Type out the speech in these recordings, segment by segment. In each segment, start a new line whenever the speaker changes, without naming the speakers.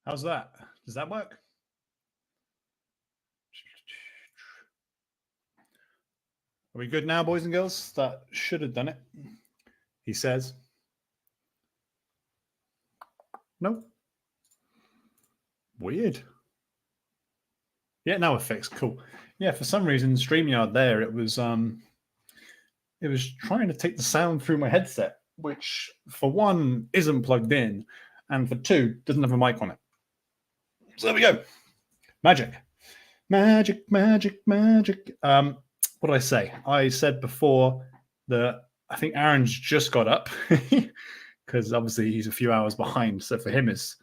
How's that? Does that work? Are we good now, boys and girls? That should have done it. He says. No. Weird. Yeah, now we're fixed. Cool. Yeah, for some reason, StreamYard there, it was trying to take the sound through my headset, which for one isn't plugged in, and for two doesn't have a mic on it. So there we go. Magic. Magic, magic, magic. What did I say? I said before that I think Aaron's just got up because obviously he's a few hours behind. So for him, it's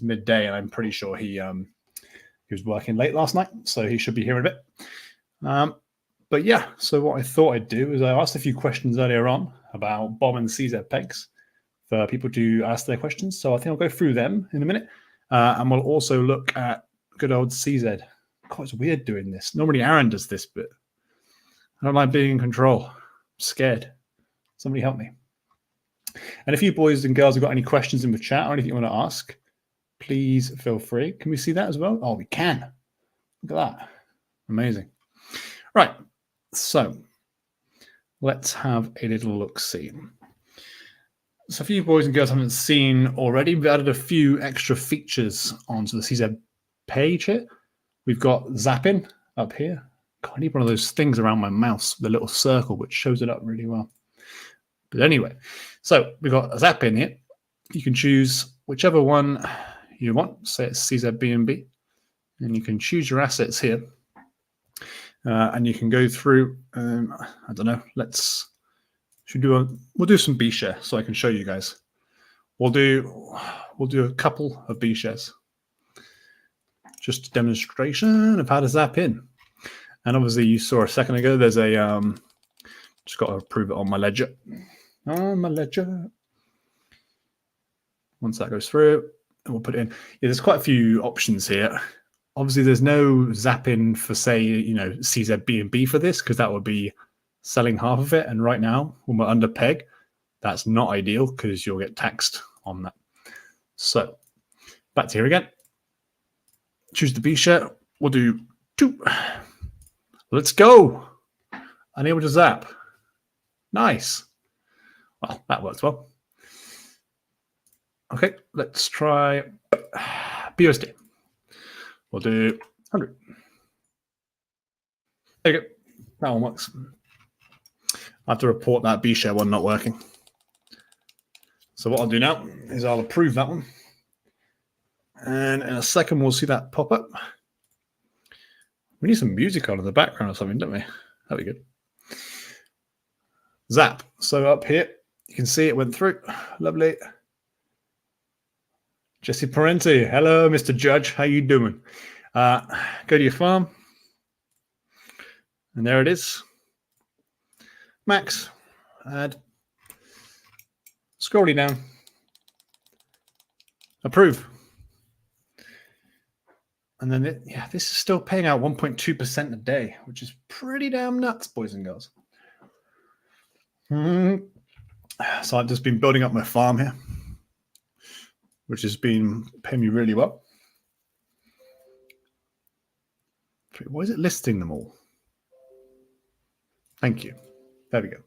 midday, and I'm pretty sure he was working late last night, so he should be here in a bit. But yeah, so what I thought I'd do is I asked a few questions earlier on about Bob and CZpegs for people to ask their questions. So I think I'll go through them in a minute, and we'll also look at good old CZ. God, it's weird doing this. Normally Aaron does this, but I don't like being in control. I'm scared. Somebody help me. And if you boys and girls have got any questions in the chat or anything you want to ask, please feel free. Can we see that as well? Oh, we can. Look at that. Amazing. Right. So let's have a little look-see. So if you boys and girls haven't seen already, we've added a few extra features onto the CZ page here. We've got zapping up here. God, I need one of those things around my mouse, the little circle, which shows it up really well. But anyway, so we've got a zapping here. You can choose whichever one you want. Say it's CZBNB, and you can choose your assets here. And you can go through, I don't know, we'll do some B share so I can show you guys. We'll do a couple of B shares. Just a demonstration of how to zap in. And obviously you saw a second ago, there's a, just got to approve it on my ledger. On my ledger. Once that goes through, we'll put it in. Yeah, there's quite a few options here. Obviously, there's no zapping for, say, CZB&B for this, because that would be selling half of it. And right now, when we're under peg, that's not ideal because you'll get taxed on that. So back to here again. Choose the B share. We'll do 2. Let's go. Unable to zap. Nice. Well, that works well. Okay, let's try BUSD. We'll do 100. There you go. That one works. I have to report that B share one not working. So what I'll do now is I'll approve that one. And in a second, we'll see that pop up. We need some music on in the background or something, don't we? That'd be good. Zap. So up here, you can see it went through. Lovely. Jesse Parenti. Hello, Mr. Judge. How you doing? Go to your farm. And there it is. Max. Add. Scrolling down. Approve. And then, this is still paying out 1.2% a day, which is pretty damn nuts, boys and girls. So I've just been building up my farm here, which has been paying me really well. Why is it listing them all? Thank you. There we go.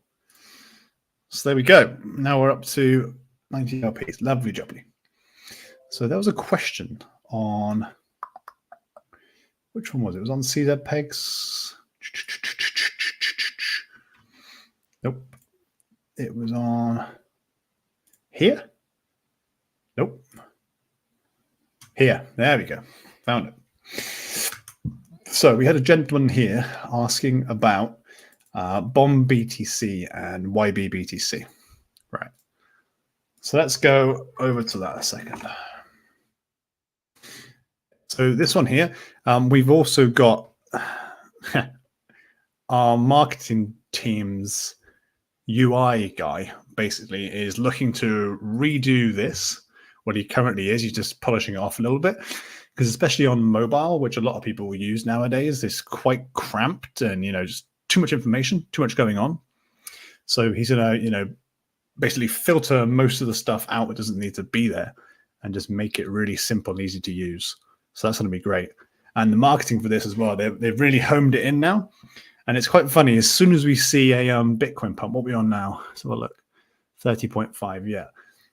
So there we go. Now we're up to 90 LPs. Lovely jubbly. So there was a question on... Which one was it? It was on CZpegs. Nope. It was on here. Nope. Here. There we go. Found it. So we had a gentleman here asking about BOM BTC and YB BTC. Right. So let's go over to that a second. So this one here, we've also got our marketing team's UI guy basically is looking to redo this. What he currently is, he's just polishing it off a little bit, because especially on mobile, which a lot of people use nowadays, is quite cramped and, just too much information, too much going on. So he's going to, basically filter most of the stuff out that doesn't need to be there and just make it really simple and easy to use. So that's going to be great. And the marketing for this as well, they've really homed it in now. And it's quite funny. As soon as we see a Bitcoin pump, what are we on now? Let's have a look. 30.5, yeah.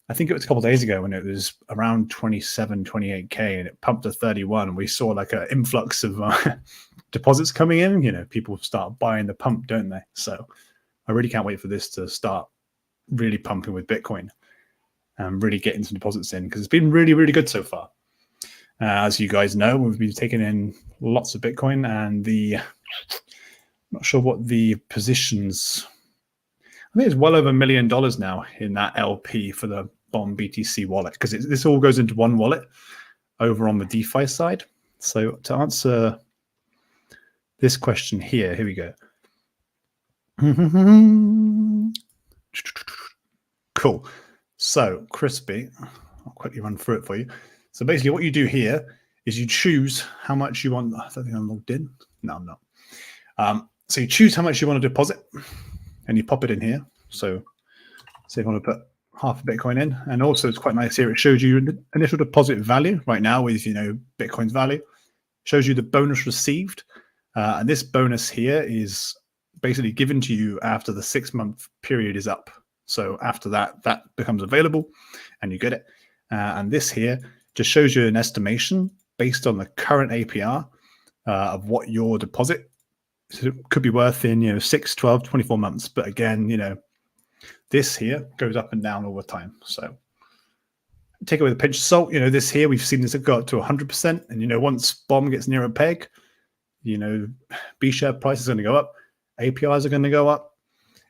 I think it was a couple of days ago when it was around 27, 28K, and it pumped to 31. And we saw like an influx of deposits coming in. You know, people start buying the pump, don't they? So I really can't wait for this to start really pumping with Bitcoin and really getting some deposits in, because it's been really, really good so far. As you guys know, we've been taking in lots of Bitcoin, and I'm not sure what the positions. I think it's well over $1 million now in that LP for the Bomb BTC wallet, because this all goes into one wallet over on the DeFi side. So to answer this question here we go. Cool. So Crispy, I'll quickly run through it for you. So basically what you do here is you choose how much you want. I don't think I'm logged in. No, I'm not. So you choose how much you want to deposit and you pop it in here. So say you want to put half a Bitcoin in. And also it's quite nice here. It shows you initial deposit value right now with, you know, Bitcoin's value. It shows you the bonus received. And this bonus here is basically given to you after the 6-month period is up. So after that, that becomes available and you get it. And this here just shows you an estimation based on the current APR of what your deposit could be worth in, you know, 6, 12, 24 months. But again, you know, this here goes up and down all the time. So take it with a pinch of salt. You know, this here, we've seen this go up to 100%. And, you know, once Bomb gets near a peg, you know, B share price is going to go up. APIs are going to go up.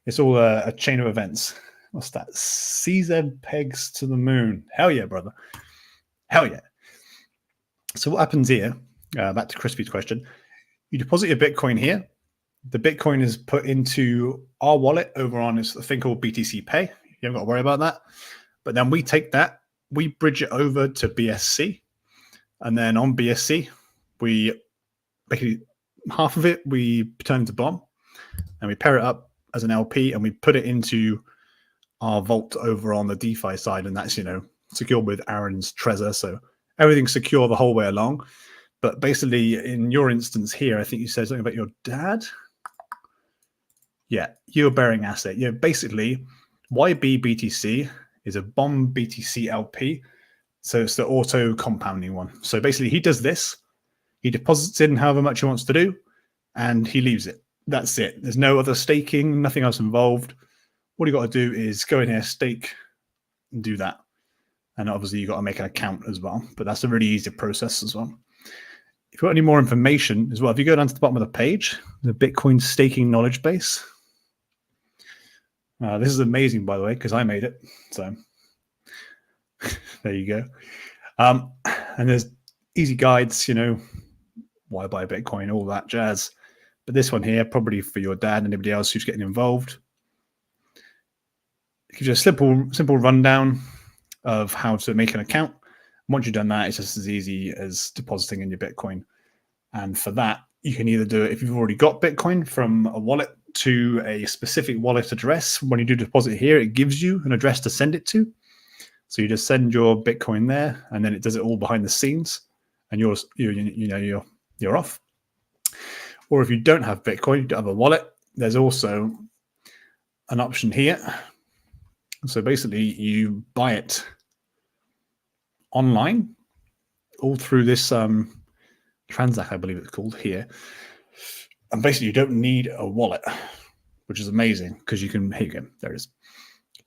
It's all a chain of events. What's that? CZpegs to the moon. Hell yeah, brother. Hell yeah. So what happens here, back to Crispy's question, you deposit your Bitcoin here. The Bitcoin is put into our wallet over on this thing called BTC Pay. You haven't got to worry about that. But then we take that, we bridge it over to BSC. And then on BSC, we basically half of it, we turn into Bomb. And we pair it up as an LP and we put it into our vault over on the DeFi side. And that's, you know, secure with Aaron's Trezor. So everything's secure the whole way along. But basically, in your instance here, I think you said something about your dad. Yeah, you're bearing asset. Yeah, basically, YBBTC is a Bomb BTC LP. So it's the auto compounding one. So basically, he does this. He deposits in however much he wants to do, and he leaves it. That's it. There's no other staking, nothing else involved. What you got to do is go in here, stake, and do that. And obviously, you got to make an account as well. But that's a really easy process as well. If you've got any more information as well, if you go down to the bottom of the page, the Bitcoin staking knowledge base. This is amazing, by the way, because I made it. So there you go. And there's easy guides, you know, why buy Bitcoin, all that jazz. But this one here, probably for your dad and anybody else who's getting involved. It gives you a simple rundown of how to make an account. Once you've done that, it's just as easy as depositing in your Bitcoin. And for that, you can either do it if you've already got Bitcoin from a wallet to a specific wallet address. When you do deposit here, it gives you an address to send it to. So you just send your Bitcoin there, and then it does it all behind the scenes, and you're off. Or if you don't have Bitcoin, you don't have a wallet, there's also an option here. So basically, you buy it online, all through this Transact, I believe it's called here. And basically, you don't need a wallet, which is amazing because you can, here you go, there it is.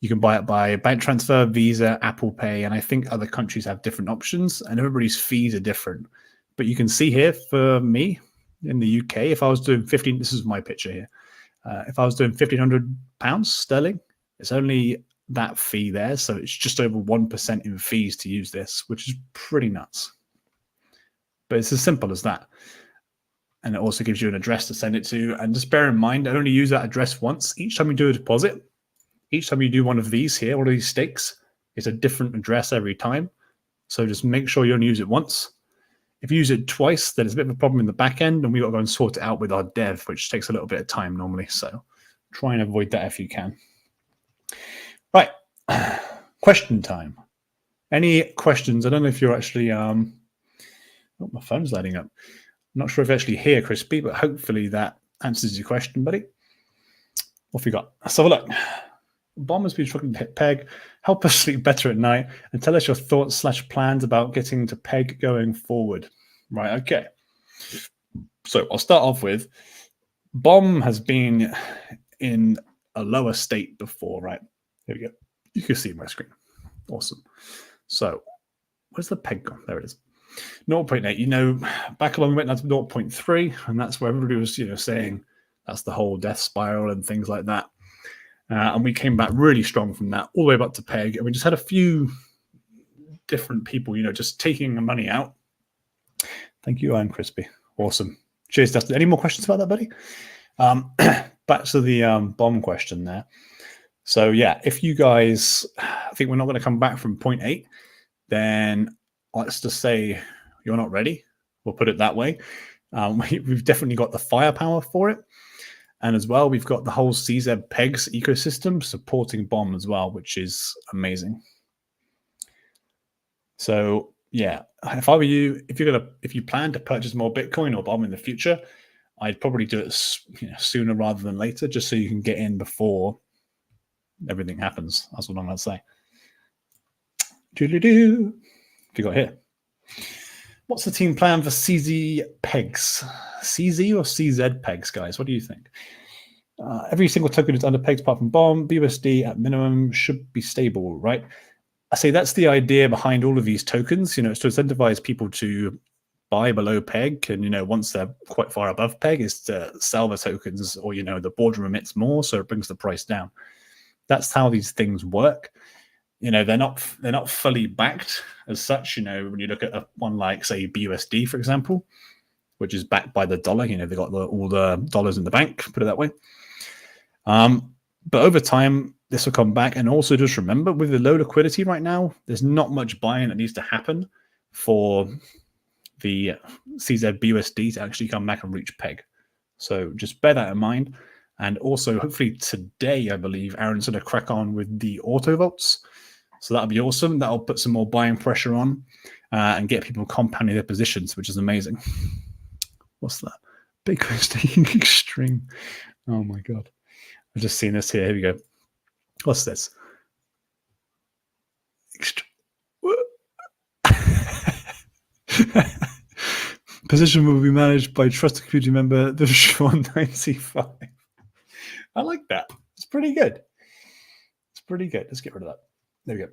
You can buy it by bank transfer, Visa, Apple Pay, and I think other countries have different options, and everybody's fees are different. But you can see here, for me, in the UK, if I was doing 15, this is my picture here. If I was doing £1,500 sterling, it's only that fee there. So it's just over 1% in fees to use this, which is pretty nuts. But it's as simple as that. And it also gives you an address to send it to. And just bear in mind, I only use that address once. Each time you do a deposit, each time you do one of these here, one of these stakes, it's a different address every time. So just make sure you only use it once. If you use it twice, then it's a bit of a problem in the back end, and we've got to go and sort it out with our dev, which takes a little bit of time normally. So try and avoid that if you can. Right. Question time. Any questions? I don't know if you're actually oh, my phone's lighting up. I'm not sure if you actually hear Crispy, but hopefully that answers your question, buddy. What have we got? Let's have a look. Bomb has been struggling to hit peg. Help us sleep better at night and tell us your thoughts / plans about getting to peg going forward. Right, okay. So I'll start off with Bomb has been in a lower state before, right? Here we go. You can see my screen. Awesome. So where's the peg gone? There it is. 0.8. You know, back along we went down to 0.3, and that's where everybody was, saying that's the whole death spiral and things like that. And we came back really strong from that, all the way up to peg. And we just had a few different people, just taking the money out. Thank you, Iron Crispy. Awesome. Cheers, Dustin. Any more questions about that, buddy? Back to the bomb question there. So, yeah, if you guys think we're not going to come back from 0.8, then let's just say you're not ready. We'll put it that way. We've definitely got the firepower for it. And as well, we've got the whole CZpegs ecosystem supporting Bomb as well, which is amazing. So yeah, if I were you, if you plan to purchase more Bitcoin or Bomb in the future, I'd probably do it sooner rather than later, just so you can get in before everything happens. That's what I'm going to say. Doodly-doo. What have you got here? What's the team plan for CZpegs? CZ or CZpegs, guys? What do you think? Every single token is under pegs apart from Bomb. BUSD at minimum should be stable, right? I say that's the idea behind all of these tokens. It's to incentivize people to buy below peg, and once they're quite far above peg, is to sell the tokens, or the Boardroom emits more, so it brings the price down. That's how these things work. They're not fully backed as such. When you look at one like, say, BUSD, for example, which is backed by the dollar, they got all the dollars in the bank, put it that way. But over time, this will come back. And also just remember, with the low liquidity right now, there's not much buying that needs to happen for the CZBUSD to actually come back and reach peg. So just bear that in mind. And also, hopefully today, I believe, Aaron's going to crack on with the auto votes. So that'll be awesome. That'll put some more buying pressure on and get people compounding their positions, which is amazing. What's that? Bitcoin staking extreme. Oh my God. I've just seen this here. Here we go. What's this? Position will be managed by trusted community member, the Sean 95. I like that. It's pretty good. It's pretty good. Let's get rid of that. There we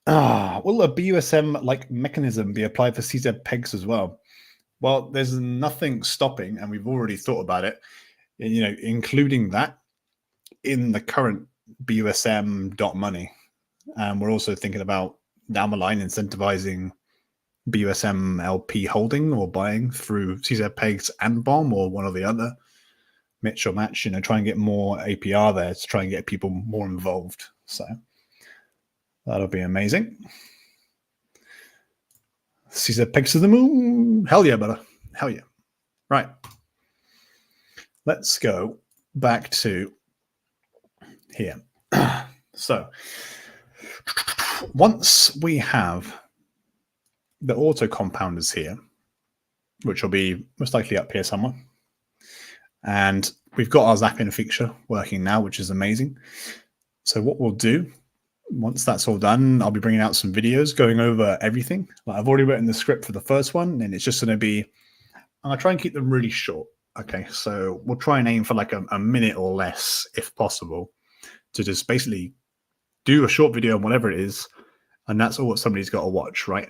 go. Will a BUSM-like mechanism be applied for CZpegs as well? Well, there's nothing stopping, and we've already thought about it, including that in the current BUSM.money. And we're also thinking about down the line incentivizing BUSM LP holding or buying through CZpegs and Bomb or one or the other. Mitch or match, try and get more APR there to try and get people more involved. So that'll be amazing. CZpegs to the moon. Hell yeah, brother. Hell yeah. Right. Let's go back to here. So once we have the auto compounders here, which will be most likely up here somewhere, and we've got our zapping feature working now, which is amazing. So what we'll do, once that's all done, I'll be bringing out some videos going over everything. I've already written the script for the first one, and it's just going to be, I'm going to try and keep them really short. Okay, so we'll try and aim for like a minute or less, if possible, to just basically do a short video on whatever it is, and that's all what somebody's got to watch, right?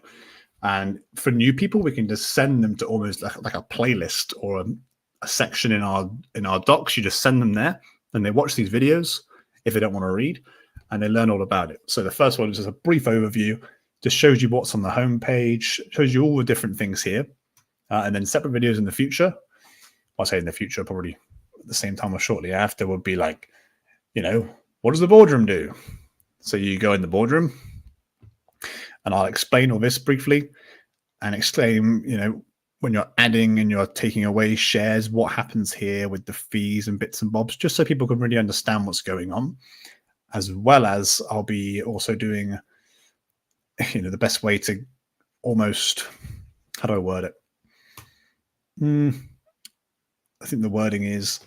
And for new people, we can just send them to almost like a playlist or a section in our docs. You just send them there, and they watch these videos if they don't want to read, and they learn all about it. So the first one is just a brief overview, just shows you what's on the homepage, shows you all the different things here, and then separate videos in the future. I'll say in the future, probably at the same time or shortly after, would be like, what does the Boardroom do? So you go in the Boardroom, and I'll explain all this briefly and explain, when you're adding and you're taking away shares, what happens here with the fees and bits and bobs, just so people can really understand what's going on. As well as I'll be also doing the best way to almost, how do I word it? I think the wording is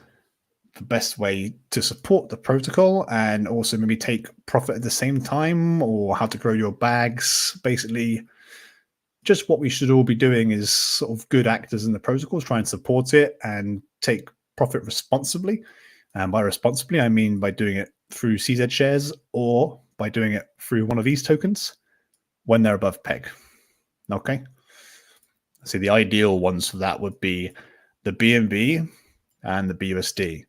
the best way to support the protocol and also maybe take profit at the same time, or how to grow your bags. Basically, just what we should all be doing is sort of good actors in the protocols, try and support it and take profit responsibly. And by responsibly, I mean by doing it through CZ shares or by doing it through one of these tokens when they're above peg. Okay. So the ideal ones for that would be the BNB and the BUSD,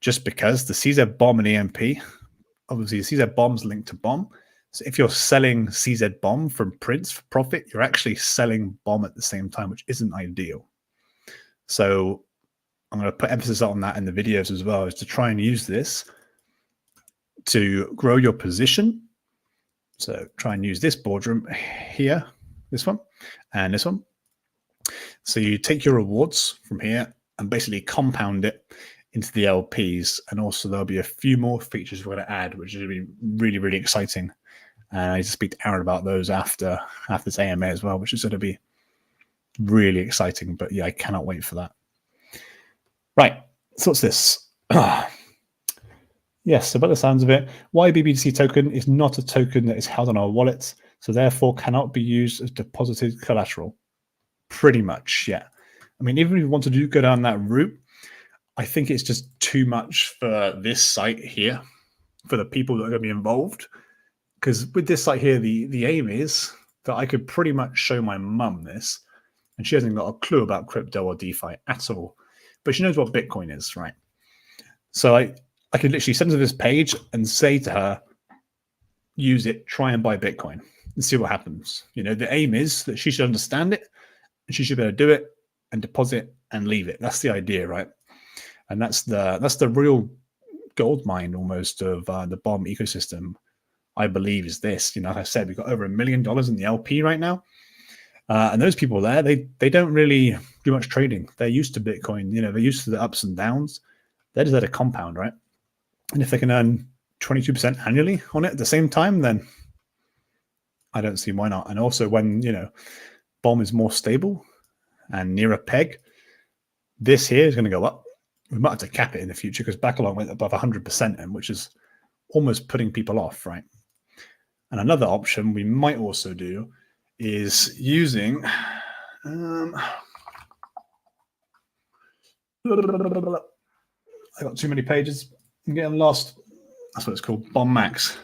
just because the CZ bomb and EMP, obviously the CZ bomb's linked to bomb. So if you're selling CZ bomb from prints for profit, you're actually selling bomb at the same time, which isn't ideal. So I'm going to put emphasis on that in the videos as well, is to try and use this to grow your position. So try and use this boardroom here, this one, and this one. So you take your rewards from here and basically compound it into the LPs. And also there'll be a few more features we're going to add, which is going to be really, really exciting. And I need to speak to Aaron about those after this AMA as well, which is going to be really exciting. But yeah, I cannot wait for that. Right, so what's this? Yes, so by the sounds of it, YBBTC token is not a token that is held on our wallets, so therefore cannot be used as deposited collateral. Pretty much, yeah. I mean, even if you want to go down that route, I think it's just too much for this site here, for the people that are going to be involved. Because with this site here, the aim is that I could pretty much show my mum this, and she hasn't got a clue about crypto or DeFi at all. But she knows what Bitcoin is, right? So I could literally send her this page and say to her, use it, try and buy Bitcoin and see what happens. The aim is that she should understand it and she should be able to do it and deposit and leave it. That's the idea, right? And that's the real gold mine almost of the bomb ecosystem, I believe, is this. Like I said, we've got over $1 million in the LP right now. And those people there, they don't really do much trading. They're used to Bitcoin. They're used to the ups and downs. They're just at a compound, right? And if they can earn 22% annually on it at the same time, then I don't see why not. And also when, bomb is more stable and near a peg, this here is going to go up. We might have to cap it in the future because Bacalong went above 100%, and which is almost putting people off, right? And another option we might also do is using I got too many pages. I'm getting lost. That's what it's called, Bomb Max.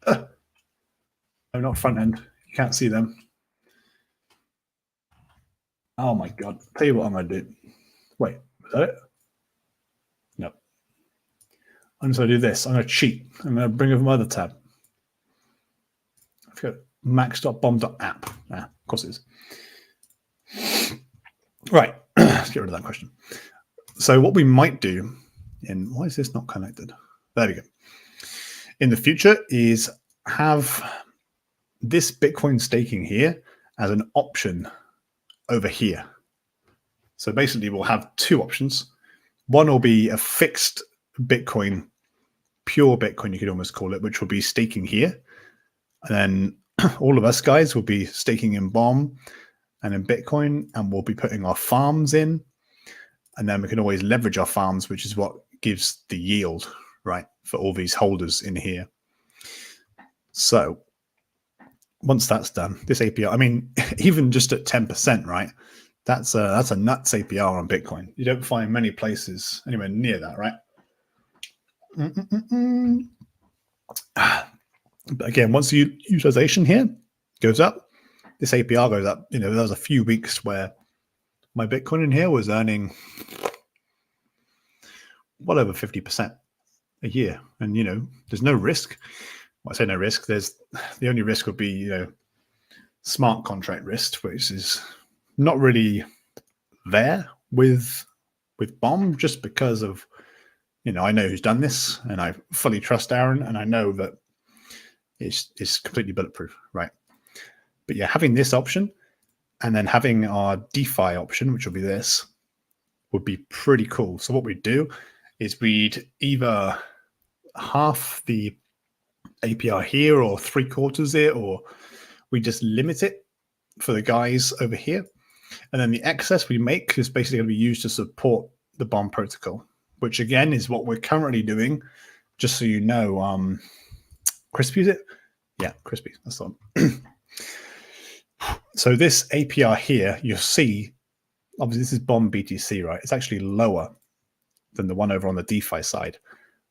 No, not front end. You can't see them. Oh my god. Tell you what I'm going to do. Wait, is that it? No. I'm just going to do this. I'm going to cheat. I'm going to bring up my other tab. I've got max.bomb.app. Of course it is. Right. Let's get rid of that question. So what we might do, why is this not connected? There we go. In the future is have this Bitcoin staking here as an option over here. So basically we'll have two options. One will be a fixed Bitcoin, pure Bitcoin, you could almost call it, which will be staking here. And then all of us guys will be staking in Bomb and in Bitcoin, and we'll be putting our farms in. And then we can always leverage our farms, which is what gives the yield, right, for all these holders in here. So once that's done, this APR, I mean, even just at 10%, right, that's a nuts APR on Bitcoin. You don't find many places anywhere near that, right? But again, once the utilization here goes up, this APR goes up. There was a few weeks where my Bitcoin in here was earning well over 50% a year. And, there's no risk. Well, I say no risk. The only risk would be, smart contract risk, which is not really there with Bomb, just because of, I know who's done this and I fully trust Aaron, and I know that it's completely bulletproof, right? But yeah, having this option and then having our DeFi option, which will be this, would be pretty cool. So what we'd do is we'd either half the APR here or 3/4 it, or we just limit it for the guys over here. And then the excess we make is basically going to be used to support the bomb protocol, which again is what we're currently doing. Just so you know, Crispy, is it? Yeah, Crispy. That's the one. So this APR here, you'll see, obviously this is bomb BTC, right? It's actually lower than the one over on the DeFi side.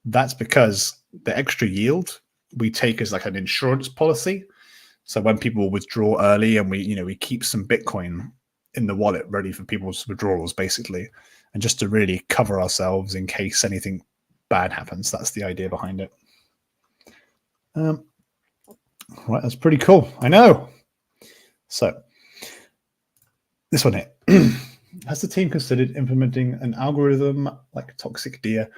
That's because the extra yield we take as like an insurance policy. So when people withdraw early and we keep some Bitcoin in the wallet ready for people's withdrawals, basically, and just to really cover ourselves in case anything bad happens. That's the idea behind it. Right, that's pretty cool. I know. So this one here. Has the team considered implementing an algorithm like Toxic Deer?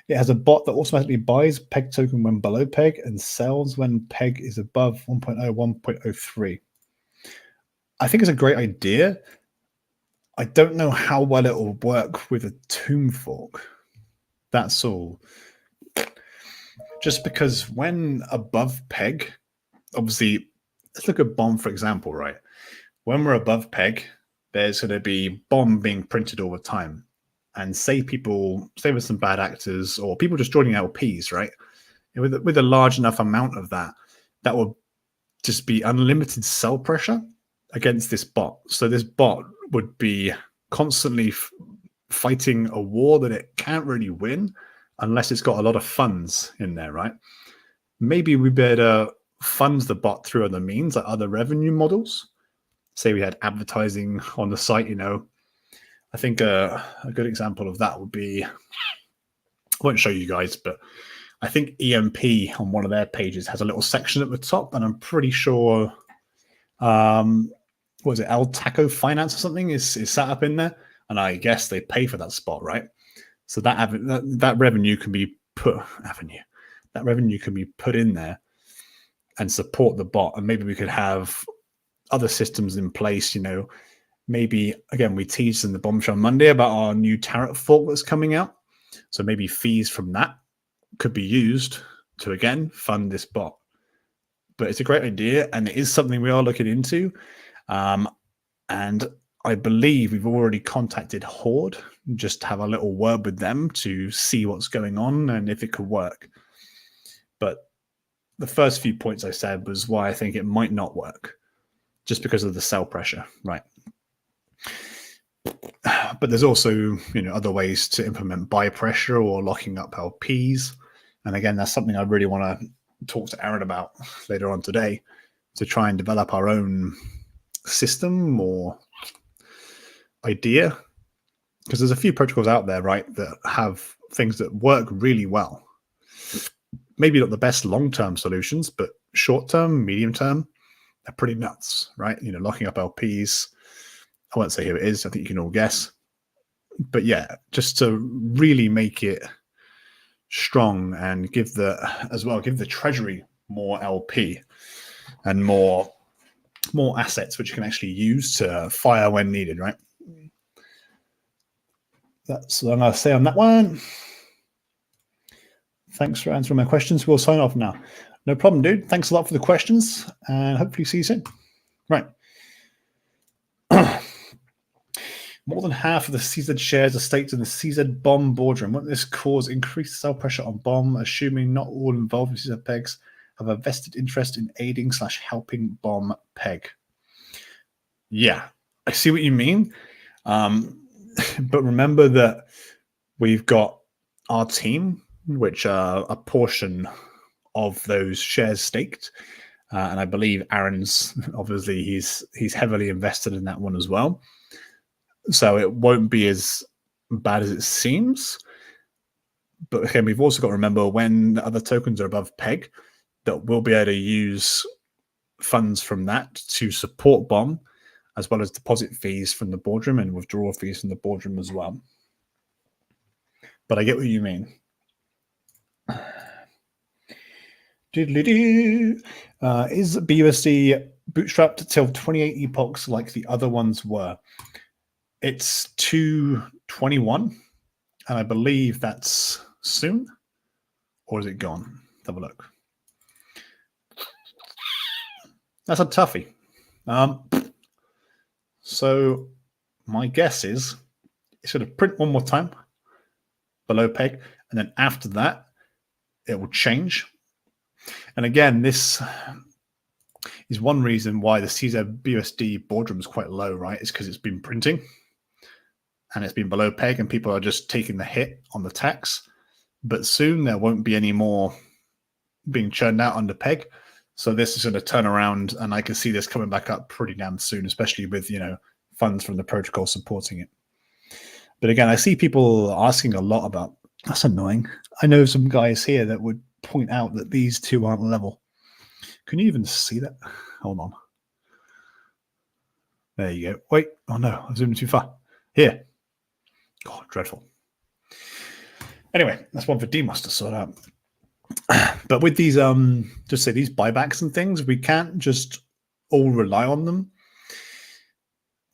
It has a bot that automatically buys PEG token when below PEG and sells when PEG is above 1.0, 1.03. I think it's a great idea. I don't know how well it will work with a tomb fork. That's all. Just because when above PEG, obviously, let's look at BOM, for example, right? When we're above PEG, there's going to be BOM being printed all the time. And say with some bad actors or people just joining LPs, right? With a large enough amount of that will just be unlimited sell pressure against this bot. So this bot would be constantly fighting a war that it can't really win unless it's got a lot of funds in there, right? Maybe we better fund the bot through other means, like other revenue models. Say we had advertising on the site, I think a good example of that would be, I won't show you guys, but I think EMP on one of their pages has a little section at the top, and I'm pretty sure, what is it, El Taco Finance or something is set up in there, and I guess they pay for that spot, right? So that revenue can be put in there and support the bot, and maybe we could have other systems in place, maybe, again, we teased in the Bombshell Monday about our new tariff fork that's coming out. So maybe fees from that could be used to, again, fund this bot. But it's a great idea, and it is something we are looking into. And I believe we've already contacted Horde, just to have a little word with them to see what's going on and if it could work. But the first few points I said was why I think it might not work, just because of the sell pressure, right? But there's also, other ways to implement buy pressure or locking up LPs. And again, that's something I really want to talk to Aaron about later on today, to try and develop our own system or idea. Because there's a few protocols out there, right, that have things that work really well. Maybe not the best long-term solutions, but short-term, medium-term, they're pretty nuts, right? Locking up LPs. I won't say who it is. I think you can all guess. But yeah, just to really make it strong and give the treasury more LP and more assets which you can actually use to fire when needed, right? That's what I'm going to say on that one. Thanks for answering my questions. We'll sign off now. No problem, dude. Thanks a lot for the questions, and hopefully see you soon. Right. More than half of the CZ shares are staked in the CZ bomb boardroom. Won't this cause increased sell pressure on bomb, assuming not all involved in CZpegs have a vested interest in aiding/helping bomb peg? Yeah, I see what you mean. But remember that we've got our team, which are a portion of those shares staked. And I believe Aaron's, obviously, he's heavily invested in that one as well. So it won't be as bad as it seems. But again, we've also got to remember when the other tokens are above PEG, that we'll be able to use funds from that to support BOM, as well as deposit fees from the boardroom and withdrawal fees from the boardroom as well. But I get what you mean. Is BUSD bootstrapped till 28 epochs like the other ones were? It's 221, and I believe that's soon. Or is it gone? Let's have a look. That's a toughie. So my guess is it's going to print one more time below peg, and then after that, it will change. And again, this is one reason why the CZBUSD Boardroom is quite low, right? It's because it's been printing and it's been below peg and people are just taking the hit on the tax. But soon there won't be any more being churned out under peg. So this is going to turn around and I can see this coming back up pretty damn soon, especially with, funds from the protocol supporting it. But again, I see people asking a lot about, that's annoying. I know some guys here that would point out that these two aren't level. Can you even see that? Hold on. There you go. Wait. Oh no, I zoomed too far. Here. Oh, dreadful. Anyway, that's one for Demos to sort out. But with these, just say these buybacks and things, we can't just all rely on them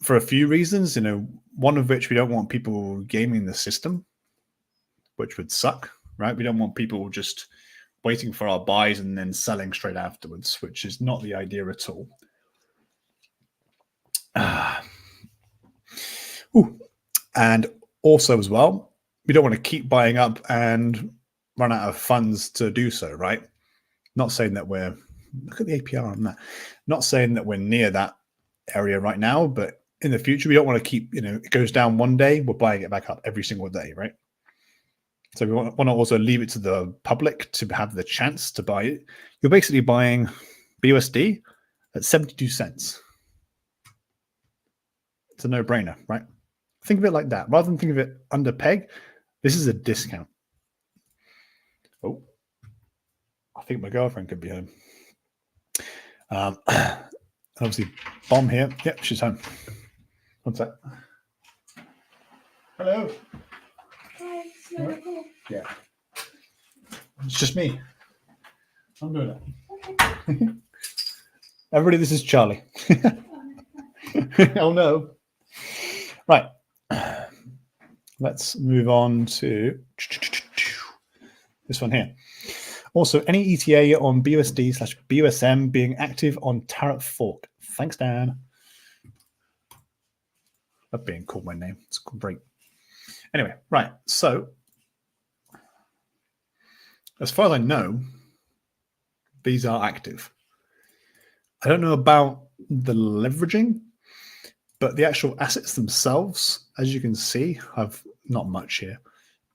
for a few reasons. One of which we don't want people gaming the system, which would suck, right? We don't want people just waiting for our buys and then selling straight afterwards, which is not the idea at all. And also as well, we don't want to keep buying up and run out of funds to do so, right? Not saying that we're, look at the APR on that. Not saying that we're near that area right now, but in the future, we don't want to keep, it goes down one day, we're buying it back up every single day, right? So we want to also leave it to the public to have the chance to buy it. You're basically buying BUSD at 72 cents. It's a no-brainer, right? Think of it like that. Rather than think of it under peg, this is a discount. Oh, I think my girlfriend could be home. Obviously, Bomb here. Yep, she's home. One sec. Hello.
Hi,
yeah. It's just me. I'm doing it. Okay. Everybody, this is Charlie. Oh no. Right. Let's move on to this one here. Also, any ETA on BUSD/BUSM being active on tariff fork? Thanks, Dan. That being called my name. It's great. Anyway, right. So, as far as I know, these are active. I don't know about the leveraging, but the actual assets themselves, as you can see, have not much here.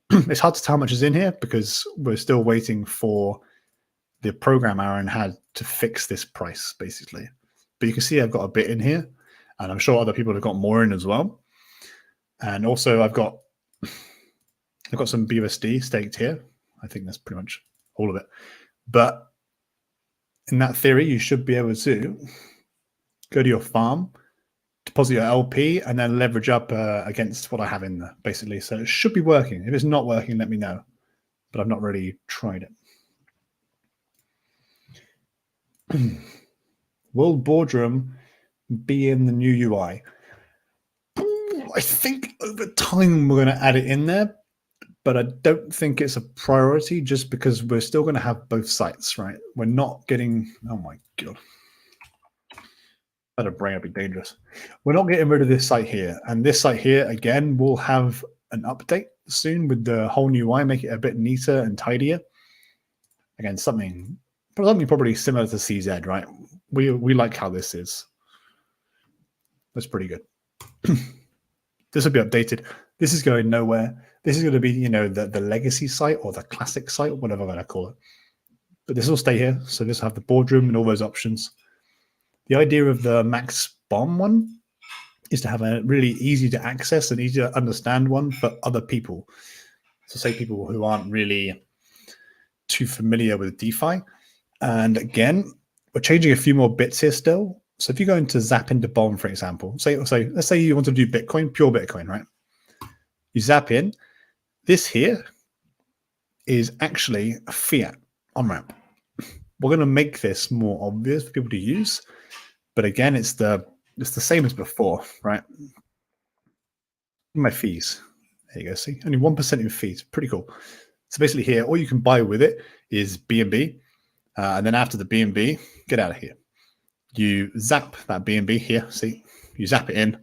It's hard to tell how much is in here because we're still waiting for the program Aaron had to fix this price, basically. But you can see I've got a bit in here, and I'm sure other people have got more in as well. And also I've got some BUSD staked here. I think that's pretty much all of it. But in that theory, you should be able to go to your farm, deposit your LP, and then leverage up against what I have in there, basically. So it should be working. If it's not working, let me know. But I've not really tried it. Will Boardroom be in the new UI? I think over time we're going to add it in there, but I don't think it's a priority just because we're still going to have both sites, right? We're not getting, oh my God. That'll bring up be dangerous. We're not getting rid of this site here. And this site here, again, will have an update soon with the whole new UI, make it a bit neater and tidier. Again, something probably similar to CZ, right? We like how this is. That's pretty good. This will be updated. This is going nowhere. This is going to be, the legacy site or the classic site, whatever I'm going to call it. But this will stay here. So this will have the boardroom and all those options. The idea of the Max Bomb one is to have a really easy to access and easy to understand one for other people. So say people who aren't really too familiar with DeFi. And again, we're changing a few more bits here still. So if you go into zap into Bomb, for example, let's say you want to do Bitcoin, pure Bitcoin, right? You zap in. This here is actually a fiat on-ramp. We're going to make this more obvious for people to use. But again, it's the same as before, right? My fees. There you go. See, only 1% in fees. Pretty cool. So basically here, all you can buy with it is BNB. And then after the BNB, get out of here. you zap that BNB here. See, you zap it in,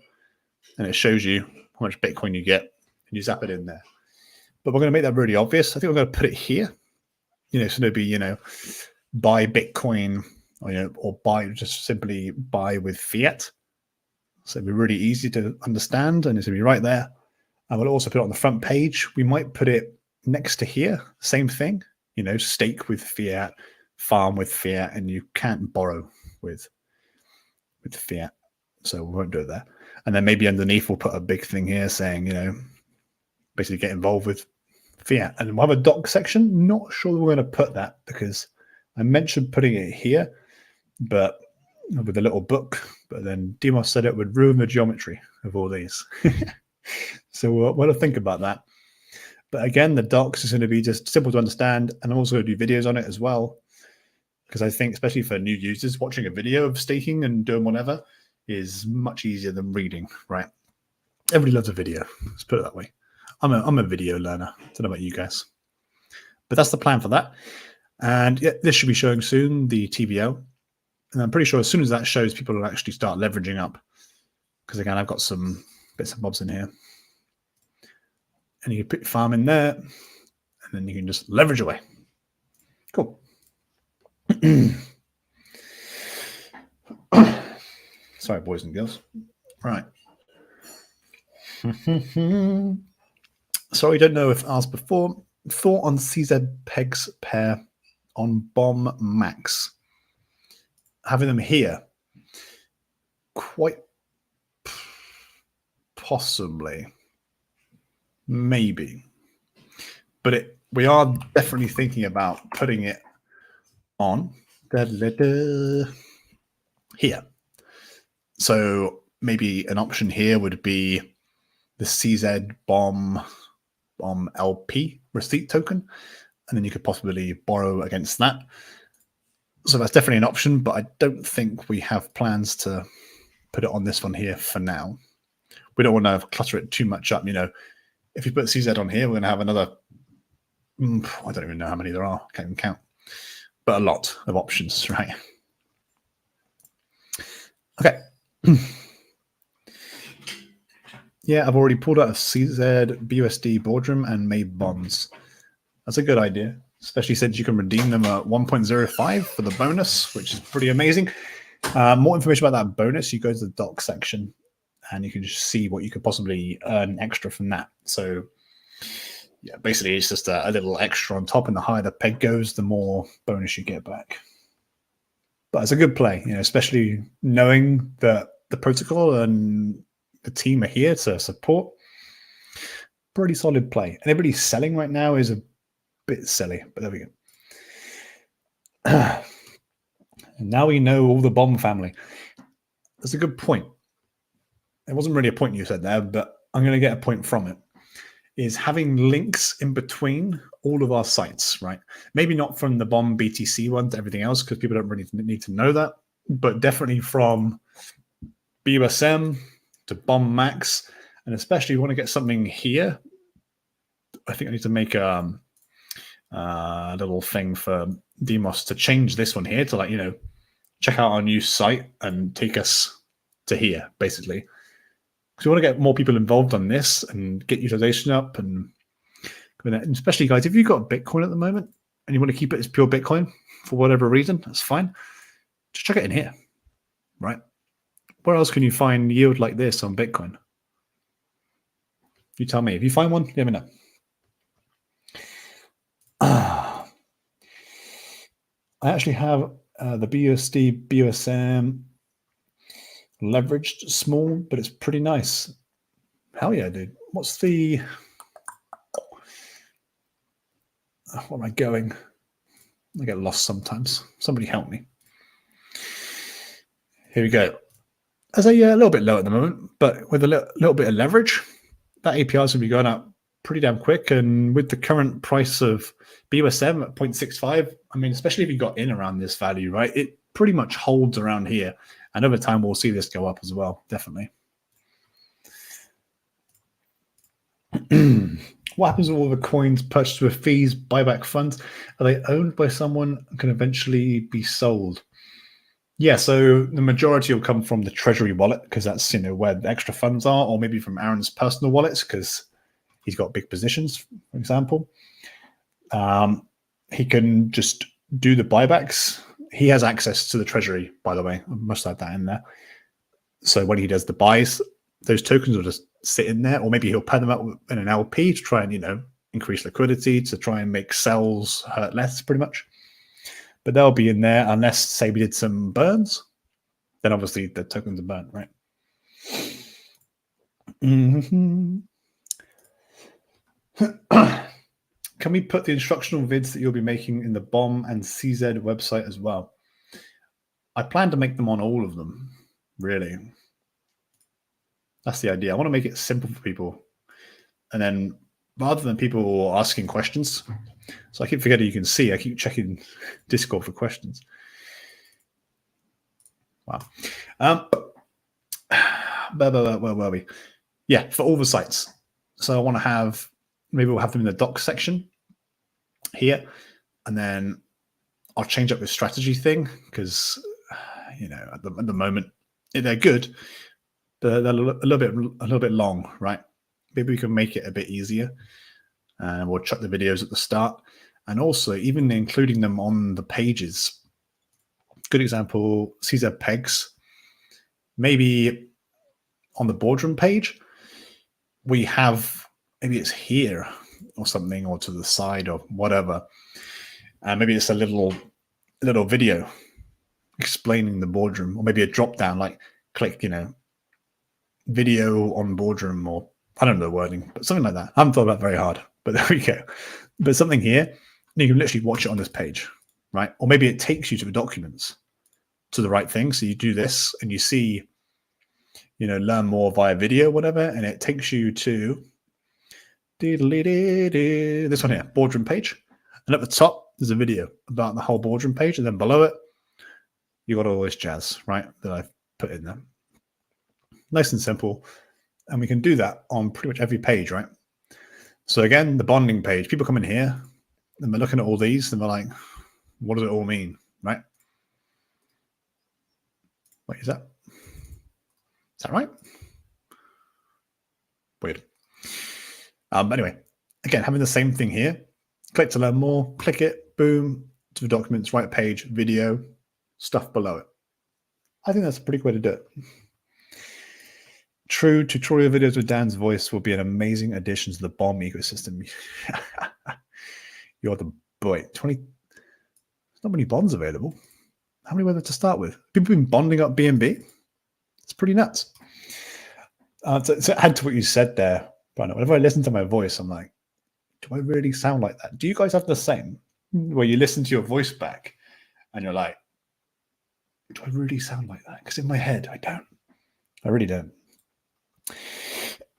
and it shows you how much Bitcoin you get, and you zap it in there. But we're going to make that really obvious. I think we're going to put it here. So it'll be, buy Bitcoin, or buy, just simply buy with fiat. So it'll be really easy to understand, and it's going to be right there. And we'll also put it on the front page. We might put it next to here, same thing, stake with fiat, farm with fiat, and you can't borrow with fiat. So we won't do it there. And then maybe underneath we'll put a big thing here saying, basically get involved with fiat. And we'll have a doc section. Not sure we're going to put that because I mentioned putting it here, but with a little book. But then Demos said it would ruin the geometry of all these. So we'll think about that. But again, the docs is going to be just simple to understand, and I'm also going to do videos on it as well, because I think especially for new users, watching a video of staking and doing whatever is much easier than reading, right? Everybody loves a video. Let's put it that way. I'm a video learner. I don't know about you guys, but that's the plan for that. And yeah, this should be showing soon, the TVL. And I'm pretty sure as soon as that shows, people will actually start leveraging up. Because again, I've got some bits and bobs in here. And you can put your farm in there, and then you can just leverage away. Cool. Sorry, boys and girls. Right. Sorry, don't know if asked before. Thought on CZpegs pair on bomb max. Having them here, quite possibly, maybe, but we are definitely thinking about putting it on here. So maybe an option here would be the CZ bomb LP receipt token, and then you could possibly borrow against that. So that's definitely an option, but I don't think we have plans to put it on this one here for now. We don't want to clutter it too much up. If you put CZ on here, we're going to have another, I don't even know how many there are. Can't even count, but a lot of options, right? Okay. Yeah, I've already pulled out of CZ, BUSD, Boardroom, and made bonds. That's a good idea, especially since you can redeem them at 1.05 for the bonus, which is pretty amazing. More information about that bonus, you go to the doc section, and you can just see what you could possibly earn extra from that. So, yeah, basically it's just a little extra on top, and the higher the peg goes, the more bonus you get back. But it's a good play, especially knowing that the protocol and the team are here to support. Pretty solid play. Anybody selling right now is a bit silly, but there we go. And now we know all the bomb family. That's a good point. It wasn't really a point you said there, but I'm going to get a point from it. Is having links in between all of our sites, right? Maybe not from the bomb BTC one to everything else, because people don't really need to know that, but definitely from BUSM to bomb max, and especially you want to get something here. I think I need to make a little thing for Demos to change this one here to check out our new site and take us to here, basically. Because we want to get more people involved on this and get utilization up, and especially guys, if you've got Bitcoin at the moment and you want to keep it as pure Bitcoin for whatever reason, that's fine. Just chuck it in here, right? Where else can you find yield like this on Bitcoin? You tell me. If you find one, let me know. I actually have the BUSD, BUSM leveraged small, but it's pretty nice. Hell yeah, dude. What's the... Where am I going? I get lost sometimes. Somebody help me. Here we go. As a little bit low at the moment, but with a little bit of leverage, that API is going to be going up pretty damn quick. And with the current price of BUSM at 0.65, I mean, especially if you got in around this value, right, it pretty much holds around here. And over time, we'll see this go up as well, definitely. What happens with all the coins purchased with fees, buyback funds? Are they owned by someone and can eventually be sold? Yeah, so the majority will come from the treasury wallet because that's where the extra funds are, or maybe from Aaron's personal wallets because he's got big positions, for example. He can just do the buybacks. He has access to the treasury, by the way. I must add that in there. So when he does the buys, those tokens will just sit in there, or maybe he'll put them up in an LP to try and increase liquidity, to try and make sells hurt less, pretty much. But they'll be in there unless, say, we did some burns. Then obviously the tokens are burnt, right? Mm-hmm. Can we put the instructional vids that you'll be making in the BOM and CZ website as well? I plan to make them on all of them, really. That's the idea. I want to make it simple for people. And then rather than people asking questions, so I keep forgetting you can see, I keep checking Discord for questions. Wow. Where were we? Yeah, for all the sites. So I want to have, maybe we'll have them in the docs section here. And then I'll change up the strategy thing because, at the moment, they're good, but they're a little bit long, right? Maybe we can make it a bit easier. And we'll chuck the videos at the start. And also, even including them on the pages. Good example, CZpegs. Maybe on the Boardroom page, we have, maybe it's here or something, or to the side or whatever. And maybe it's a little video explaining the Boardroom, or maybe a drop down, like click, video on Boardroom, or I don't know the wording, but something like that. I haven't thought about it very hard, but there we go. But something here, and you can literally watch it on this page, right? Or maybe it takes you to the documents, to the right thing. So you do this and you see, learn more via video, whatever, and it takes you to this one here, Boardroom page. And at the top, there's a video about the whole Boardroom page. And then below it, you got all this jazz, right, that I've put in there. Nice and simple. And we can do that on pretty much every page, right? So again, the bonding page, people come in here and they're looking at all these and they're like, what does it all mean, right? Wait, is that right? Weird. Anyway, again, having the same thing here. Click to learn more, click it, boom, to the documents, right page, video, stuff below it. I think that's a pretty good way to do it. True, tutorial videos with Dan's voice will be an amazing addition to the BOM ecosystem. You're the boy. There's not many bonds available. How many were there to start with? People have been bonding up BNB. It's pretty nuts. To add to what you said there, Brandon, whenever I listen to my voice, I'm like, do I really sound like that? Do you guys have the same? Where you listen to your voice back and you're like, do I really sound like that? Because in my head, I don't. I really don't.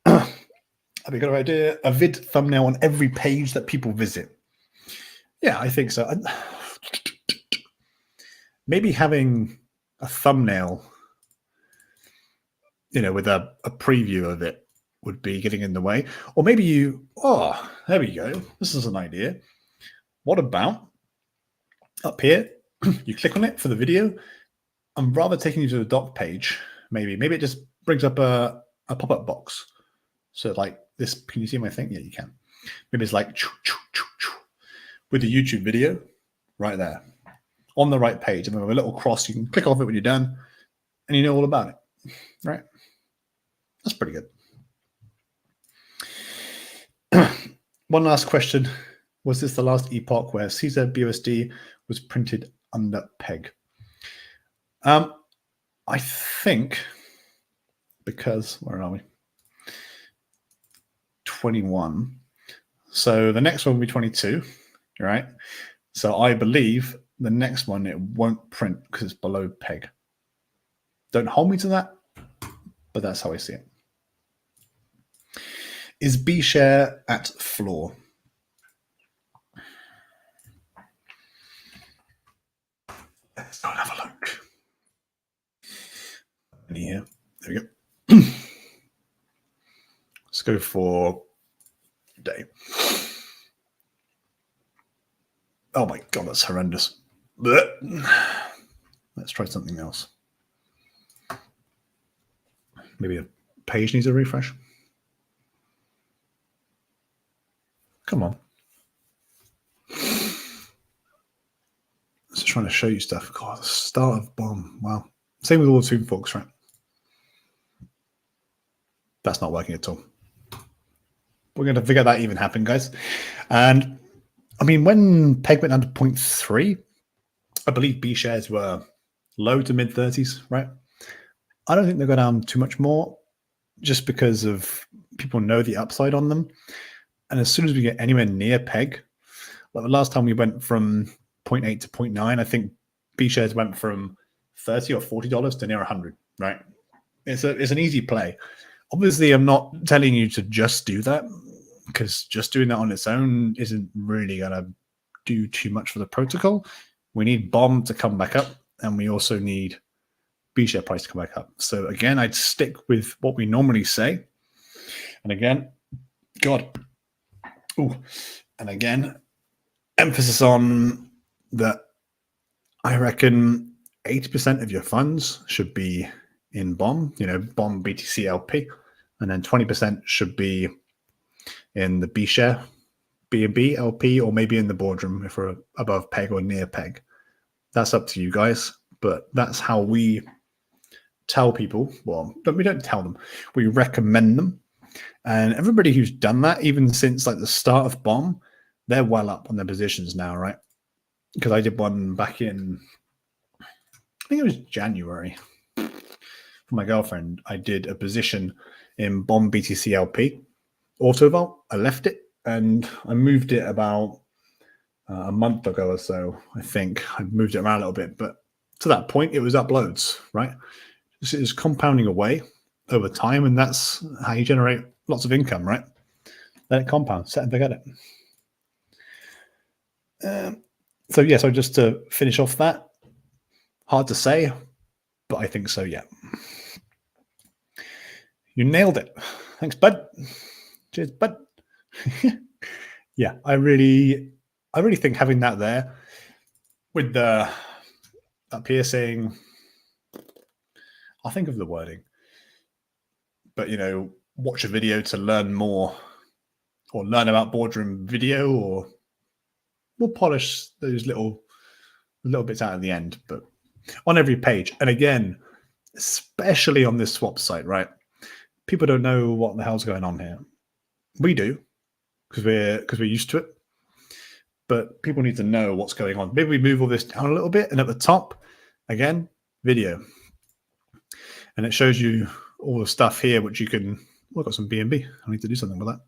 Have you got an idea? A vid thumbnail on every page that people visit. Yeah, I think so. Maybe having a thumbnail, with a preview of it would be getting in the way. Or maybe there we go. This is an idea. What about up here, you click on it for the video, and rather taking you to the doc page, maybe it just brings up a pop-up box. So like this, can you see my thing? Yeah, you can. Maybe it's like with the YouTube video right there on the right page, and with a little cross, you can click off it when you're done, and you know all about it, right? That's pretty good. One last question. Was this the last epoch where CZBUSD was printed under PEG? I think, because, where are we? 21. So the next one will be 22, right? So I believe the next one, it won't print because it's below PEG. Don't hold me to that, but that's how I see it. Is B share at floor? Let's go and have a look. Here, there we go. Let's go for day. Oh my God, that's horrendous. Let's try something else. Maybe a page needs a refresh. Come on. Just trying to show you stuff. God, the start of bomb. Wow. Same with all the super forks, right? That's not working at all. We're going to figure that even happened, guys. And I mean, when peg went down to 0.3, I believe B shares were low to mid 30s, right? I don't think they'll go down too much more just because of people know the upside on them. And as soon as we get anywhere near peg, like the last time we went from 0.8 to 0.9, I think B shares went from $30 or $40 to near 100, right? It's an easy play. Obviously, I'm not telling you to just do that, because just doing that on its own isn't really going to do too much for the protocol. We need bomb to come back up, and we also need B share price to come back up. So again, I'd stick with what we normally say. And again, God. Ooh. And again, emphasis on that. I reckon 80% of your funds should be in bomb, bomb BTC LP, and then 20% should be in the B share, B&B LP, or maybe in the boardroom if we're above peg or near peg. That's up to you guys, but that's how we tell people. Well, we don't tell them, we recommend them. And everybody who's done that, even since like the start of bomb, they're well up on their positions now, right? Because I did one back in, I think it was January. For my girlfriend, I did a position in bomb BTC LP autovault. I left it and I moved it about a month ago or so. I think I moved it around a little bit, but to that point, it was up loads, right? This is compounding away over time, and that's how you generate lots of income, right? Let it compound, set and forget it. So just to finish off that, hard to say, but I think so, yeah. You nailed it. Thanks, bud. Cheers, bud. Yeah, I really think having that there with the up here saying, I'll think of the wording, but watch a video to learn more, or learn about Boardroom video, or we'll polish those little bits out at the end, but on every page. And again, especially on this swap site, right? People don't know what the hell's going on here. We do, because we're used to it. But people need to know what's going on. Maybe we move all this down a little bit, and at the top, again, video. And it shows you all the stuff here, which you can. Well, I've got some BNB. I need to do something with that.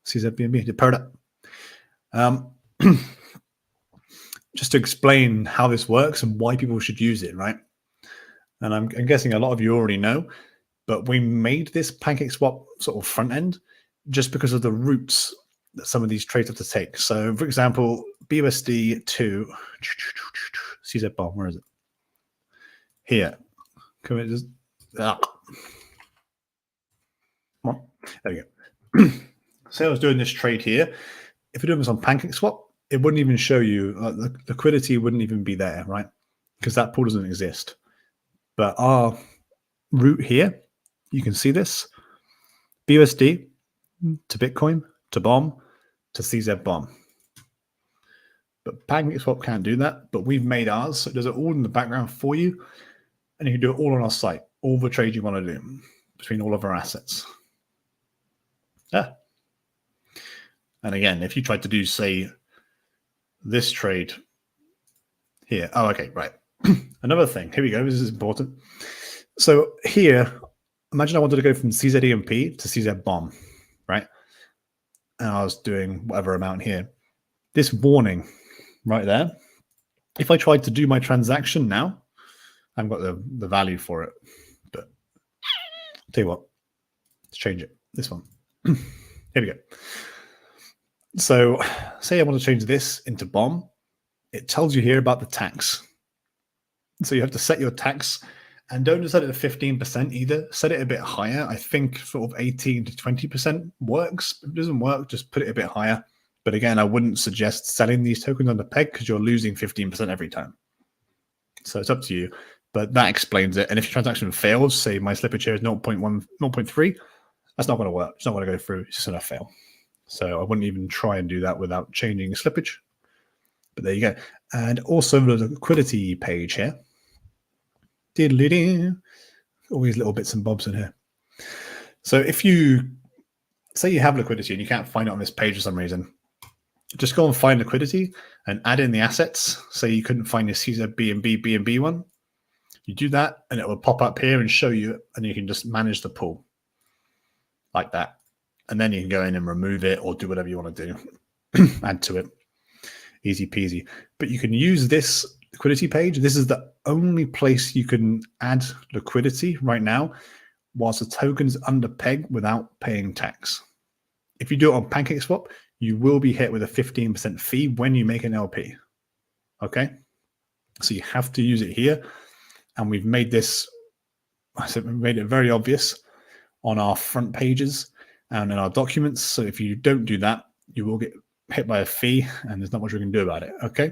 CZBNB, to pair it up. Just to explain how this works and why people should use it, right? And I'm guessing a lot of you already know, but we made this PancakeSwap sort of front end just because of the routes that some of these trades have to take. So, for example, BUSD to CZ bomb, where is it? Here. Can we just... Come on. There we go. Say I was doing this trade here. If you're doing this on PancakeSwap, it wouldn't even show you, the liquidity wouldn't even be there, right? Because that pool doesn't exist. But our route here, you can see this, BUSD to Bitcoin, to bomb, to CZ bomb. But PancakeSwap can't do that, but we've made ours, so it does it all in the background for you, and you can do it all on our site, all the trades you want to do between all of our assets. Yeah. And again, if you tried to do, say, this trade here. Oh, okay, right. Another thing. Here we go. This is important. So here, imagine I wanted to go from CZEMP to CZ bomb, right? And I was doing whatever amount here. This warning right there, if I tried to do my transaction now, I haven't got the value for it. But I'll tell you what, let's change it. This one. Here we go. So say I want to change this into bomb. It tells you here about the tax. So you have to set your tax, and don't just set it to 15% either. Set it a bit higher. I think sort of 18 to 20% works. If it doesn't work, just put it a bit higher. But again, I wouldn't suggest selling these tokens on the peg because you're losing 15% every time. So it's up to you. But that explains it. And if your transaction fails, say my slippage here is 0.1, 0.3, that's not going to work. It's not going to go through. It's just going to fail. So I wouldn't even try and do that without changing the slippage. But there you go. And also the liquidity page here. All these little bits and bobs in here. So if you say you have liquidity and you can't find it on this page for some reason, just go and find liquidity and add in the assets. Say you couldn't find your CZB&B one. You do that and it will pop up here and show you, and you can just manage the pool like that. And then you can go in and remove it or do whatever you want to do. Add to it. Easy peasy. But you can use this liquidity page. This is the only place you can add liquidity right now whilst the token's under peg without paying tax. If you do it on PancakeSwap, you will be hit with a 15% fee when you make an LP. Okay? So you have to use it here. And we've made this, we made it very obvious on our front pages and in our documents. So if you don't do that, you will get hit by a fee and there's not much we can do about it. Okay?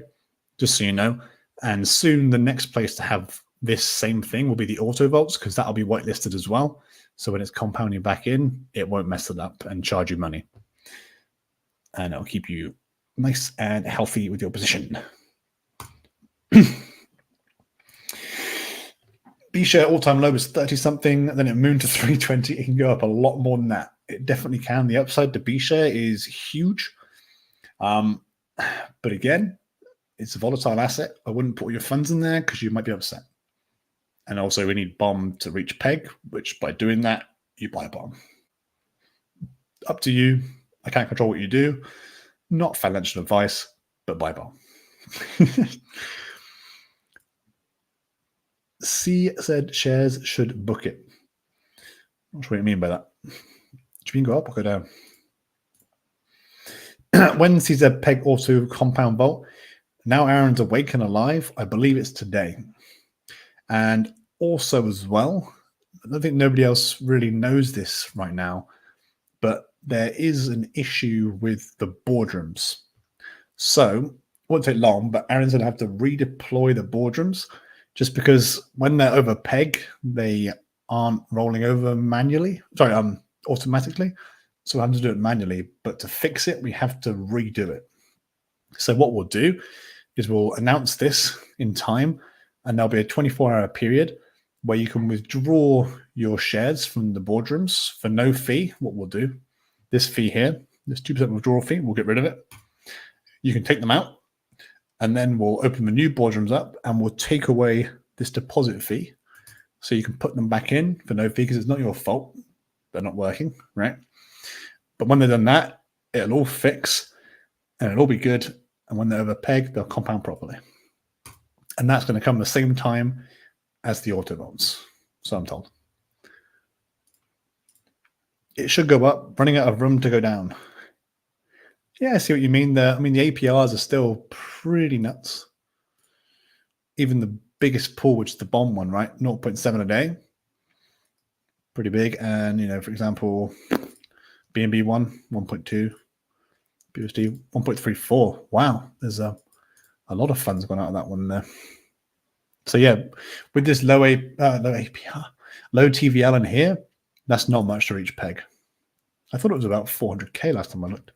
Just so you know. And soon the next place to have this same thing will be the auto vaults, because that'll be whitelisted as well. So when it's compounding back in, it won't mess it up and charge you money. And it'll keep you nice and healthy with your position. B-share all-time low was 30 something, then it mooned to 320. It can go up a lot more than that. It definitely can. The upside to B-share is huge. But again, it's a volatile asset. I wouldn't put your funds in there because you might be upset. And also we need BOM to reach peg, which by doing that, you buy BOM. Up to you. I can't control what you do. Not financial advice, but buy BOM. CZ shares should book it. Not sure what you mean by that. Do you mean go up or go down? When CZpeg auto compound vault? Now Aaron's awake and alive. I believe it's today. And also as well, I don't think nobody else really knows this right now, but there is an issue with the boardrooms. So it won't take long, but Aaron's going to have to redeploy the boardrooms just because when they're over peg, they aren't rolling over manually. Sorry, automatically. So we have to do it manually, but to fix it, we have to redo it. So what we'll do is we'll announce this in time, and there'll be a 24-hour period where you can withdraw your shares from the boardrooms for no fee. What we'll do, this fee here, this 2% withdrawal fee, we'll get rid of it. You can take them out, and then we'll open the new boardrooms up, and we'll take away this deposit fee. So you can put them back in for no fee because it's not your fault. They're not working, right? But when they've done that, it'll all fix, and it'll all be good. And when they're over peg, they'll compound properly. And that's going to come at the same time as the auto bonds. So I'm told. It should go up, running out of room to go down. Yeah, I see what you mean there. I mean, the APRs are still pretty nuts. Even the biggest pool, which is the bond one, right? 0.7 a day. Pretty big. And, you know, for example, BNB one, 1.2. BUSD 1.34. Wow, there's a lot of funds gone out of that one there. So yeah, with this low APR, low TVL in here, that's not much to reach peg. I thought it was about 400k last time I looked.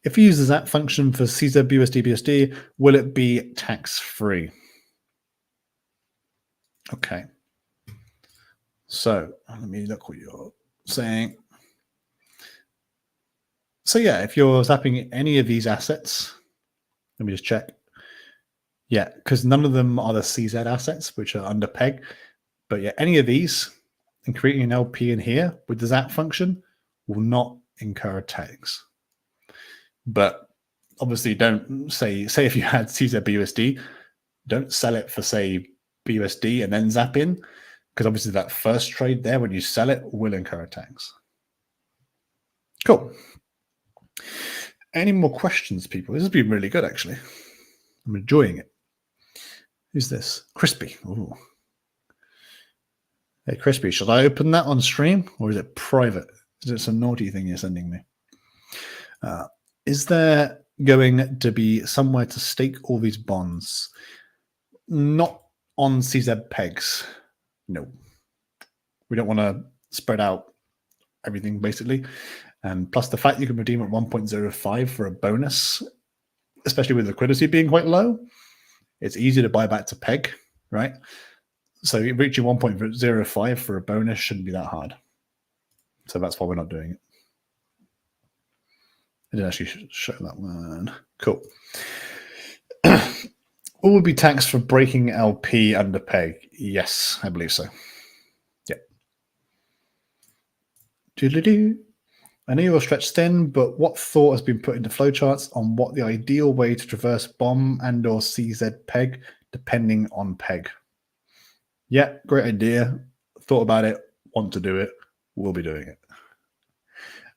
If you use the ZAP function for CZBUSD, will it be tax-free? Okay. So let me look what you're saying. So yeah, if you're zapping any of these assets, let me just check. Yeah, because none of them are the CZ assets, which are under peg. But yeah, any of these and creating an LP in here with the zap function will not incur tax. But obviously don't say if you had CZBUSD, don't sell it for say BUSD and then zap in, because obviously that first trade there when you sell it will incur a tax. Cool. Any more questions, people? This has been really good, actually. I'm enjoying it. Who's this? Crispy. Ooh. Hey, Crispy, should I open that on stream or is it private? Is it some naughty thing you're sending me? Is there going to be somewhere to stake all these bonds. Not on CZpegs. No. We don't want to spread out everything, basically. And plus the fact you can redeem at 1.05 for a bonus, especially with liquidity being quite low, it's easy to buy back to peg, right? So reaching 1.05 for a bonus shouldn't be that hard. So that's why we're not doing it. I didn't actually show that one. Cool. What would be taxed for breaking LP under peg? Yes, I believe so. Yeah. Doodly-doo. I know you're stretched thin, but what thought has been put into flowcharts on what the ideal way to traverse BOM and or CZpeg, depending on peg? Yeah, great idea. Thought about it, want to do it, we'll be doing it.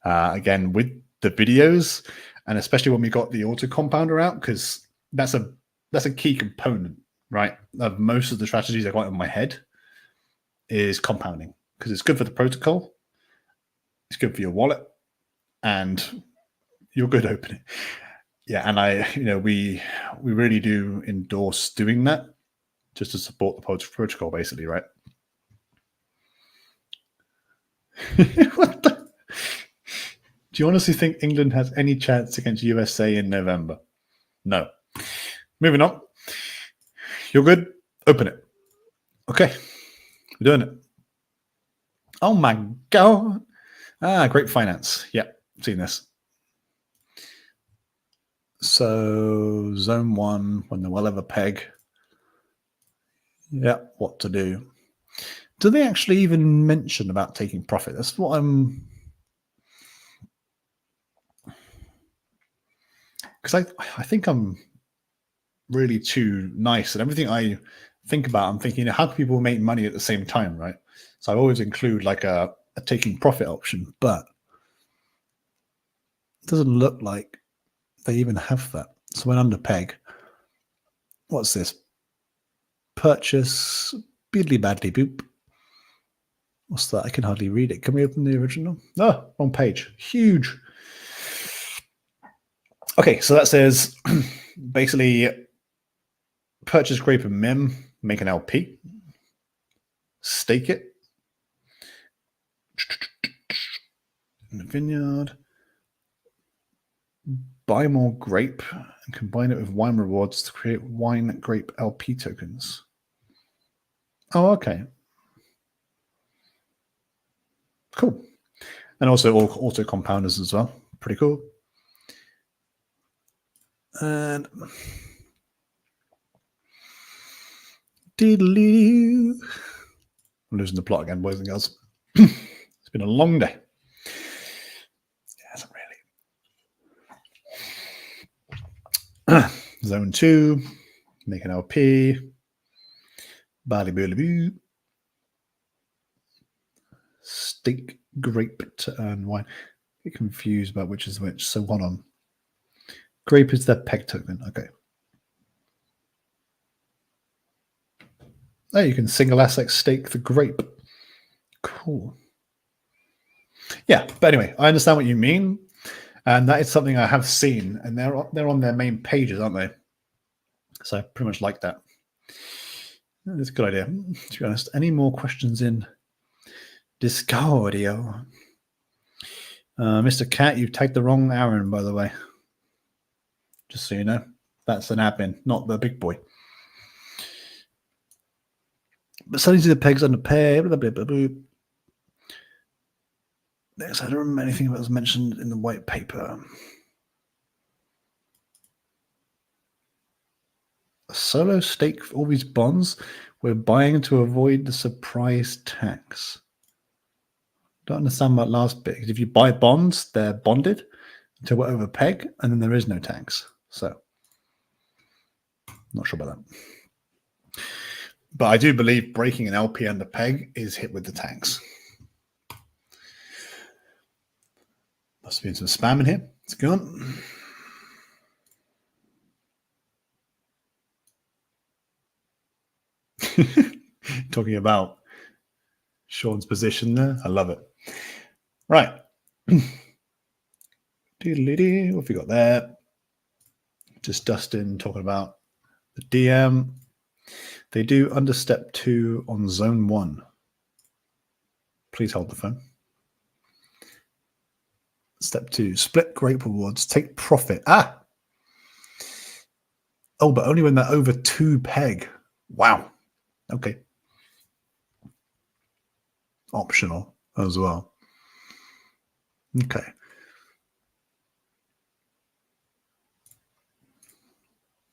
Again, with the videos, and especially when we got the auto compounder out, because that's a key component, right, of most of the strategies I got in my head is compounding, because it's good for the protocol, it's good for your wallet, and you're good opening. Yeah, and we really do endorse doing that just to support the protocol, basically, right? What the? Do you honestly think England has any chance against USA in November? No. Moving on. You're good? Open it. Okay. We're doing it. Oh my God. Great finance. Yeah, seen this. So zone 1, when they will have a peg. Yeah, what to do. Do they actually even mention about taking profit? That's what I'm... Because I think I'm really too nice, and everything I think about, I'm thinking, how can people make money at the same time, right? So I always include like a taking profit option, but it doesn't look like they even have that. So when under peg, what's this? Purchase, beedly badly boop. What's that? I can hardly read it. Can we open the original? No, wrong page. Huge. Okay, so that says basically purchase grape and mim, make an LP, stake it in the vineyard, buy more grape, and combine it with wine rewards to create wine grape LP tokens. Oh, okay. Cool. And also auto compounders as well. Pretty cool. And I'm losing the plot again, boys and girls. It's been a long day. It hasn't really. Zone 2, make an LP. Barley boo. Stake grape to earn wine. Get confused about which is which. So one on. Grape is their peg token. Okay. Oh, you can single asset stake the grape. Cool. Yeah, but anyway, I understand what you mean, and that is something I have seen, and they're on their main pages, aren't they? So I pretty much like that. It's a good idea. To be honest, any more questions in Discordio? Mr. Cat, you've tagged the wrong Aaron, by the way. Just so you know, that's an admin, not the big boy. But selling to the pegs under pay. Blah, blah, blah, blah. Next, I don't remember anything that was mentioned in the white paper. A solo stake for all these bonds. We're buying to avoid the surprise tax. Don't understand that last bit. If you buy bonds, they're bonded until we're over peg, and then there is no tax. So, not sure about that. But I do believe breaking an LP under peg is hit with the tax. Must have been some spam in here. It's gone. Talking about Sean's position there. I love it. Right. What have we got there? Just Dustin talking about the DM. They do under step 2 on zone 1. Please hold the phone. Step 2, split great rewards, take profit. Ah! Oh, but only when they're over 2 peg. Wow. Okay. Optional as well. Okay.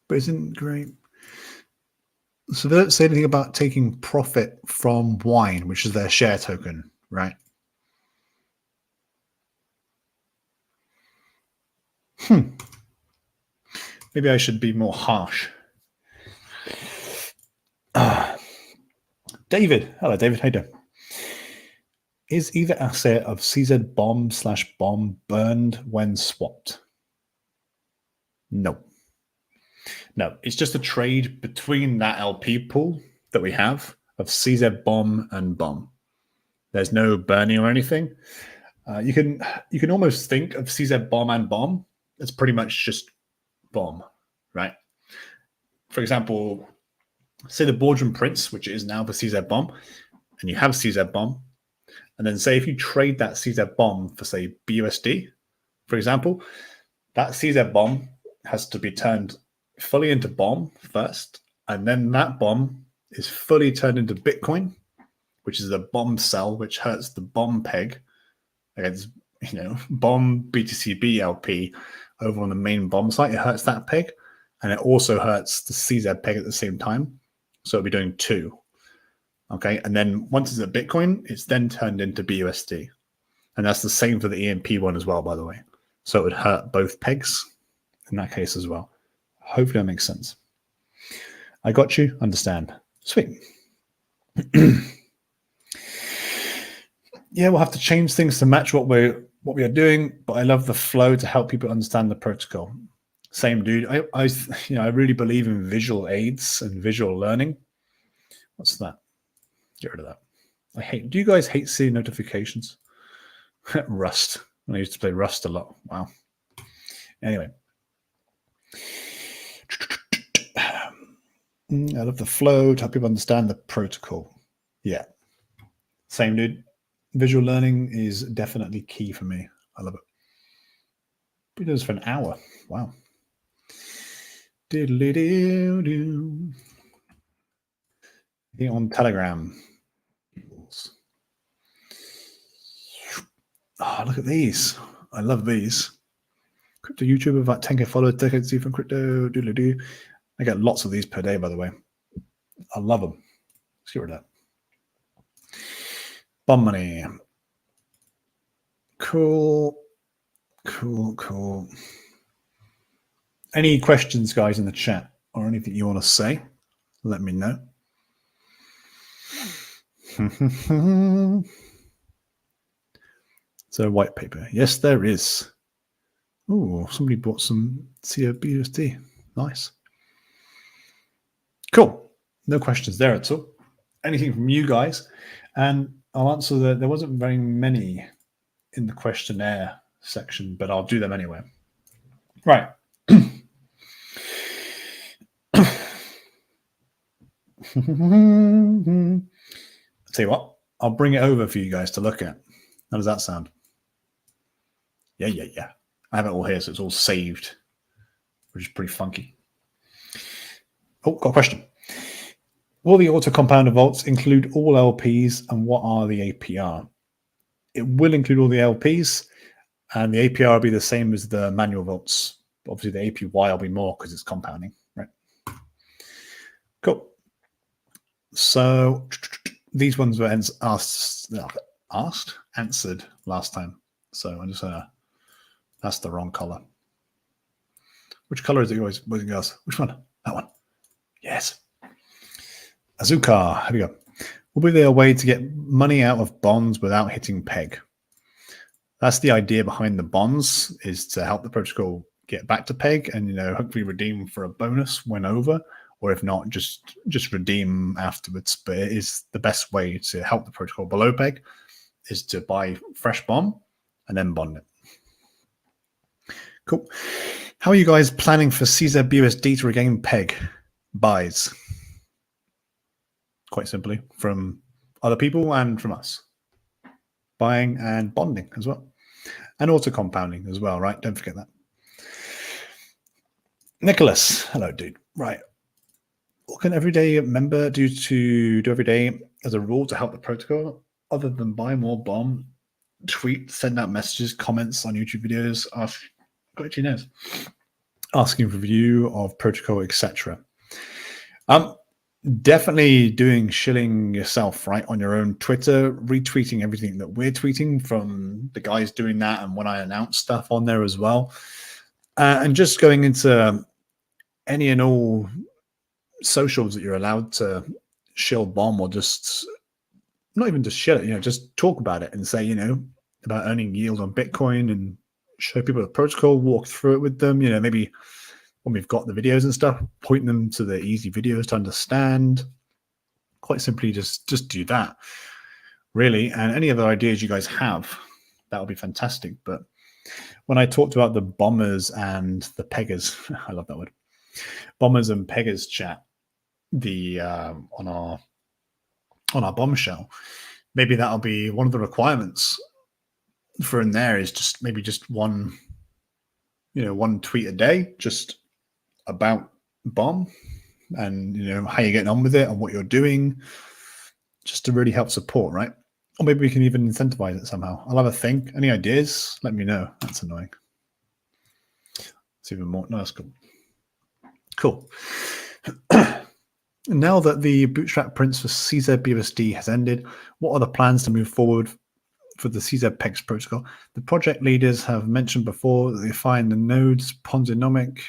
But isn't great. So they don't say anything about taking profit from wine, which is their share token, right? Maybe I should be more harsh. David. Hello, David. How you doing? Is either asset of CZ bomb/bomb burned when swapped? No. No, it's just a trade between that LP pool that we have of CZ bomb and bomb. There's no burning or anything. You can almost think of CZ bomb and bomb as pretty much just bomb, right? For example, say the Boardroom Prince, which is now the CZ bomb, and you have CZ bomb, and then say if you trade that CZ bomb for say BUSD, for example, that CZ bomb has to be turned fully into bomb first, and then that bomb is fully turned into Bitcoin, which is a bomb cell, which hurts the bomb peg against, bomb BTCB LP over on the main bomb site. It hurts that peg, and it also hurts the CZ peg at the same time. So it'll be doing 2. Okay, and then once it's a Bitcoin, it's then turned into BUSD. And that's the same for the EMP one as well, by the way. So it would hurt both pegs in that case as well. Hopefully that makes sense. I got you. Understand. Sweet. Yeah, we'll have to change things to match what we are doing, but I love the flow to help people understand the protocol. Same, dude. I really believe in visual aids and visual learning. What's that? Get rid of that. Do you guys hate seeing notifications? Rust. I used to play Rust a lot. Wow. Anyway. I love the flow to help people understand the protocol. Yeah. Same, dude. Visual learning is definitely key for me. I love it. We do this for an hour. Wow. Diddly-doo-doo. On Telegram. Oh, look at these. I love these. Crypto YouTuber, about 10K followers, decades deep from crypto. Doodly-doo. I get lots of these per day, by the way. I love them. Let's get rid of that. Bomb money. Cool. Any questions, guys, in the chat or anything you want to say? Let me know. So white paper. Yes, there is. Oh, somebody bought some COBUSD. Nice. Cool. No questions there at all. Anything from you guys? And I'll answer that. There wasn't very many in the questionnaire section, but I'll do them anyway. Right. I'll tell you what, I'll bring it over for you guys to look at. How does that sound? Yeah. I have it all here, so it's all saved, which is pretty funky. Oh, got a question. Will the auto compounder vaults include all LPs, and what are the APR? It will include all the LPs, and the APR will be the same as the manual vaults. Obviously, the APY will be more because it's compounding, right? Cool. So these ones were answered last time. So I'm just that's the wrong color. Which color is it, boys and girls? Which one? That one. Yes. Azuka. Here we go. Will be there a way to get money out of bonds without hitting peg? That's the idea behind the bonds, is to help the protocol get back to peg and hopefully redeem for a bonus when over, or if not, just redeem afterwards. But it is the best way to help the protocol below peg is to buy fresh bomb and then bond it. Cool. How are you guys planning for CZBUSD to regain peg buys? Quite simply, from other people and from us. Buying and bonding as well. And auto compounding as well, right? Don't forget that. Nicholas, hello, dude. Right. What can everyday member do every day as a rule to help the protocol other than buy more bomb, tweet, send out messages, comments on YouTube videos, ask, what actually knows, asking for review of protocol, etc. Definitely doing shilling yourself, right, on your own Twitter, retweeting everything that we're tweeting from the guys doing that, and when I announce stuff on there as well, and just going into any and all socials that you're allowed to shill bomb, or just not even just shill it, just talk about it and say, about earning yield on Bitcoin, and show people the protocol, walk through it with them, maybe when we've got the videos and stuff, point them to the easy videos to understand. Quite simply, just do that, really. And any other ideas you guys have, that would be fantastic. But when I talked about the bombers and the peggers, I love that word, bombers and peggers chat, on our bombshell, maybe that'll be one of the requirements for in there, is just maybe just one tweet a day, just about bomb, and how you're getting on with it and what you're doing, just to really help support, right? Or maybe we can even incentivize it somehow. I'll have a think. Any ideas? Let me know. That's annoying. It's even more. No, that's cool. Cool. Now that the bootstrap prints for CZBUSD has ended, what are the plans to move forward for the CZpegs protocol? The project leaders have mentioned before that they find the nodes ponzinomic,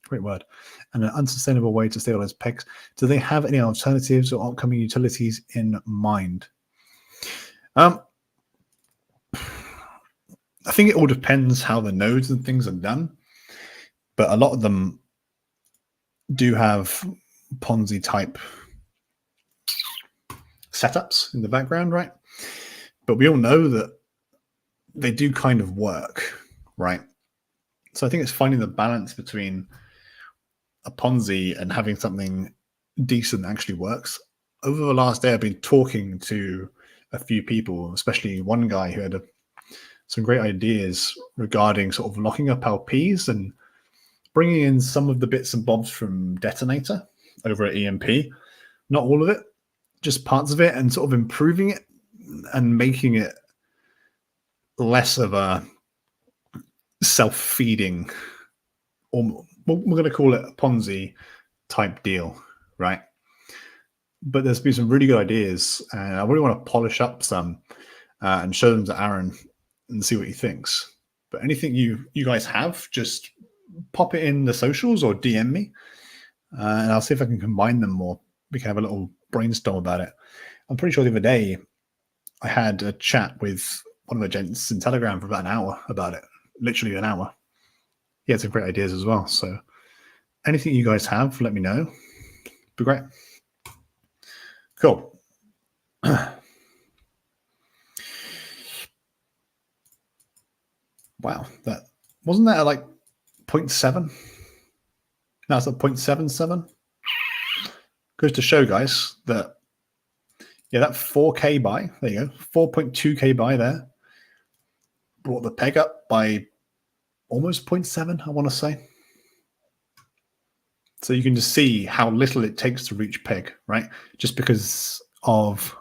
great word, and an unsustainable way to stabilize pegs. Do they have any alternatives or upcoming utilities in mind? I think it all depends how the nodes and things are done, but a lot of them do have Ponzi type setups in the background, right? But we all know that they do kind of work, right? So I think it's finding the balance between a Ponzi and having something decent that actually works. Over the last day, I've been talking to a few people, especially one guy who had some great ideas regarding sort of locking up LPs and bringing in some of the bits and bobs from Detonator over at EMP. Not all of it, just parts of it, and sort of improving it and making it less of a self-feeding, or we're going to call it a Ponzi type deal, right? But there's been some really good ideas, and I really want to polish up some and show them to Aaron and see what he thinks. But anything you guys have, just pop it in the socials or DM me, and I'll see if I can combine them more. We can have a little brainstorm about it. I'm pretty sure the other day I had a chat with one of the gents in Telegram for about an hour about it, literally an hour. He had some great ideas as well. So anything you guys have, let me know. Be great. Cool. Wow, that wasn't that at like 0.7? Now it's at 0.77. Goes to show, guys, that that 4K buy, there you go, 4.2K buy there, brought the peg up by almost 0.7, I want to say. So you can just see how little it takes to reach peg, right? Just because of,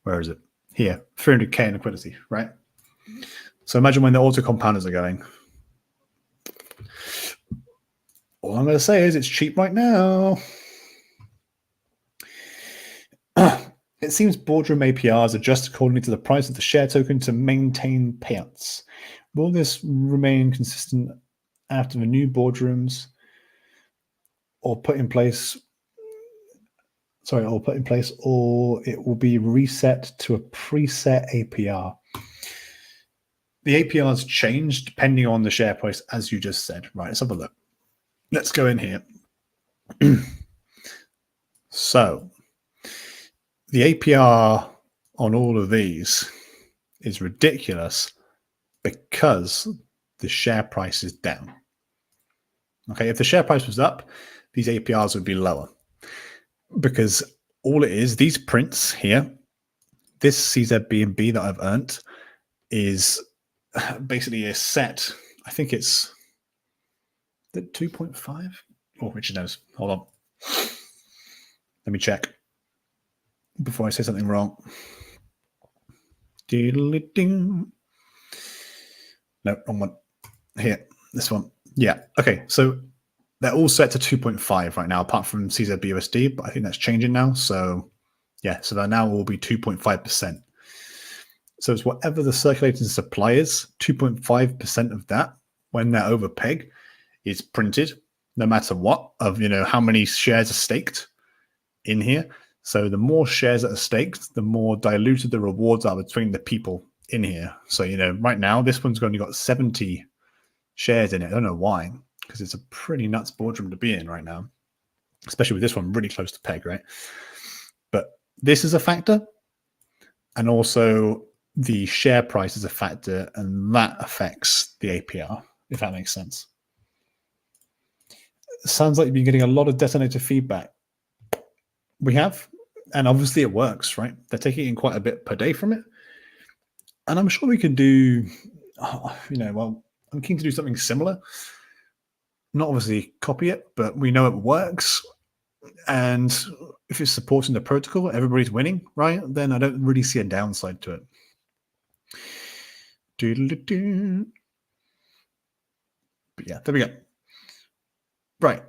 where is it? Here, 300K in liquidity, right? So imagine when the auto compounders are going. All I'm going to say is it's cheap right now. It seems Boardroom APRs adjust accordingly to the price of the share token to maintain payouts. Will this remain consistent after the new boardrooms, or put in place, or it will be reset to a preset APR? The APRs change depending on the share price, as you just said. Right, let's have a look. Let's go in here. So the APR on all of these is ridiculous because the share price is down. Okay, if the share price was up, these APRs would be lower because all it is, these prints here, this CZB that I've earned is basically a set. I think it's the 2.5. Oh, Richard knows. Hold on. Let me check before I say something wrong. No, wrong one. Here, this one. Yeah. Okay. So they're all set to 2.5 right now, apart from CZBUSD, but I think that's changing now. So yeah, so that now will be 2.5%. So it's whatever the circulating supply is, 2.5% of that, when they're over peg, is printed, no matter what, of how many shares are staked in here. So the more shares that are staked, the more diluted the rewards are between the people in here. So right now this one's only got 70 shares in it. I don't know why, because it's a pretty nuts boardroom to be in right now, especially with this one really close to peg, right? But this is a factor, and also the share price is a factor, and that affects the APR, if that makes sense. It sounds like you've been getting a lot of detonator feedback. We have, and obviously it works, right? They're taking in quite a bit per day from it. And I'm sure we could do, well, I'm keen to do something similar. Not obviously copy it, but we know it works. And if it's supporting the protocol, everybody's winning, right? Then I don't really see a downside to it. But yeah, there we go. Right.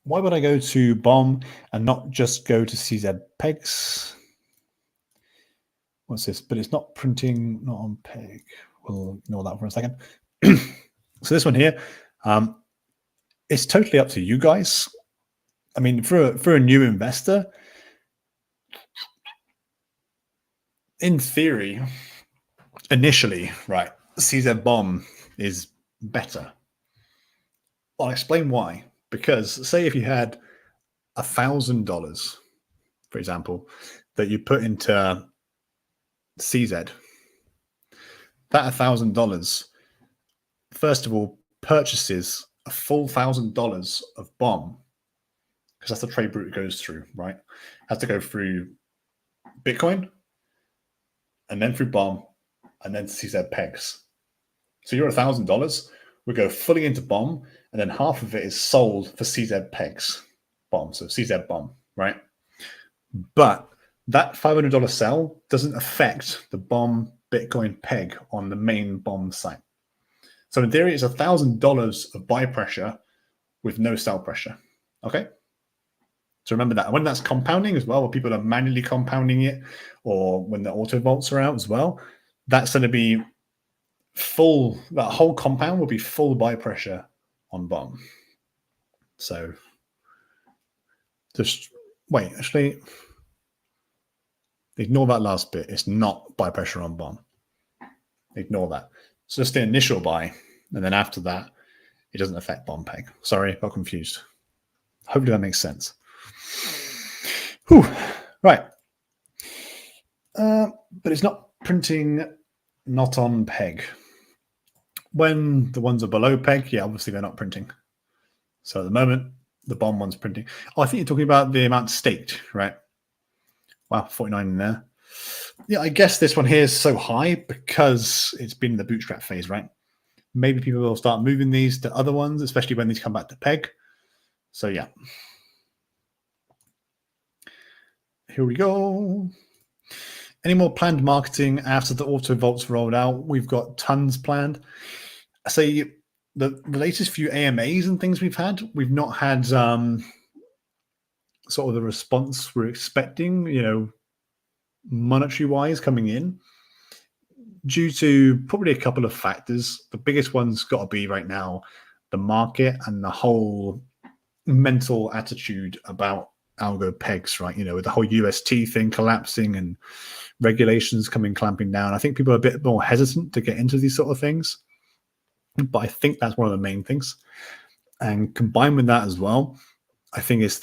Why would I go to BOM and not just go to CZpegs? What's this? But it's not printing, not on peg. We'll ignore that for a second. So this one here, it's totally up to you guys. I mean, for a new investor, in theory, initially, right, CZBOM is better. I'll explain why. Because say if you had $1,000, for example, that you put into CZ, that $1,000, first of all, purchases a full $1,000 of BOM, because that's the trade route it goes through, right? It has to go through Bitcoin, and then through BOM, and then CZpegs. So your $1,000 would go fully into BOM, and then half of it is sold for CZpegs BOM, so CZBOM, right? But that $500 sell doesn't affect the BOM Bitcoin peg on the main BOM site. So in theory, it's $1,000 of buy pressure with no sell pressure. Okay. So remember that. When that's compounding as well, where people are manually compounding it, or when the auto vaults are out as well, that's going to be full. That whole compound will be full buy pressure on BOM. So just wait, actually, ignore that last bit. It's not buy pressure on BOM. Ignore that. So just the initial buy, and then after that, it doesn't affect BOM peg. Sorry, got confused. Hopefully that makes sense. Whew. Right. But it's not printing not on peg. When the ones are below peg, yeah, obviously they're not printing. So at the moment, the BOM one's printing. Oh, I think you're talking about the amount staked, right? Wow, 49 in there. Yeah, I guess this one here is so high because it's been in the bootstrap phase, right? Maybe people will start moving these to other ones, especially when these come back to peg. So yeah. Here we go. Any more planned marketing after the auto vaults rolled out? We've got tons planned. I say the latest few AMAs and things we've had, we've not had sort of the response we're expecting, monetary wise coming in, due to probably a couple of factors. The biggest one's got to be right now the market and the whole mental attitude about algo pegs, right? With the whole UST thing collapsing and regulations clamping down. I think people are a bit more hesitant to get into these sort of things, but I think that's one of the main things. And combined with that as well, I think it's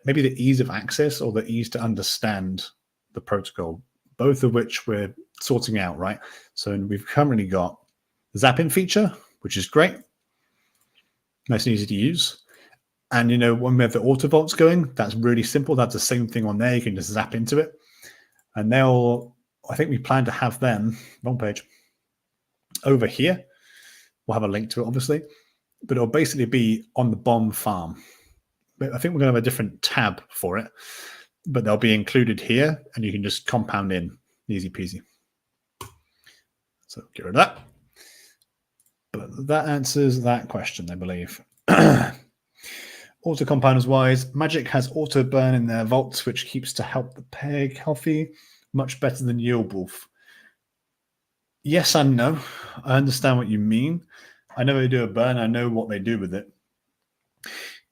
maybe the ease of access or the ease to understand the protocol, both of which we're sorting out, right? So we've currently got the Zapping feature, which is great. Nice and easy to use. And, you know, when we have the auto vaults going, that's really simple. That's the same thing on there. You can just zap into it. And I think we plan to have them, wrong page, over here. We'll have a link to it, obviously. But it'll basically be on the bomb farm. But I think we're going to have a different tab for it. But they'll be included here. And you can just compound in. Easy peasy. So get rid of that. But that answers that question, I believe. Auto compounders wise, Magic has auto burn in their vaults, which keeps to help the peg healthy, much better than Yield Wolf. Yes and no. I understand what you mean. I know they do a burn. I know what they do with it.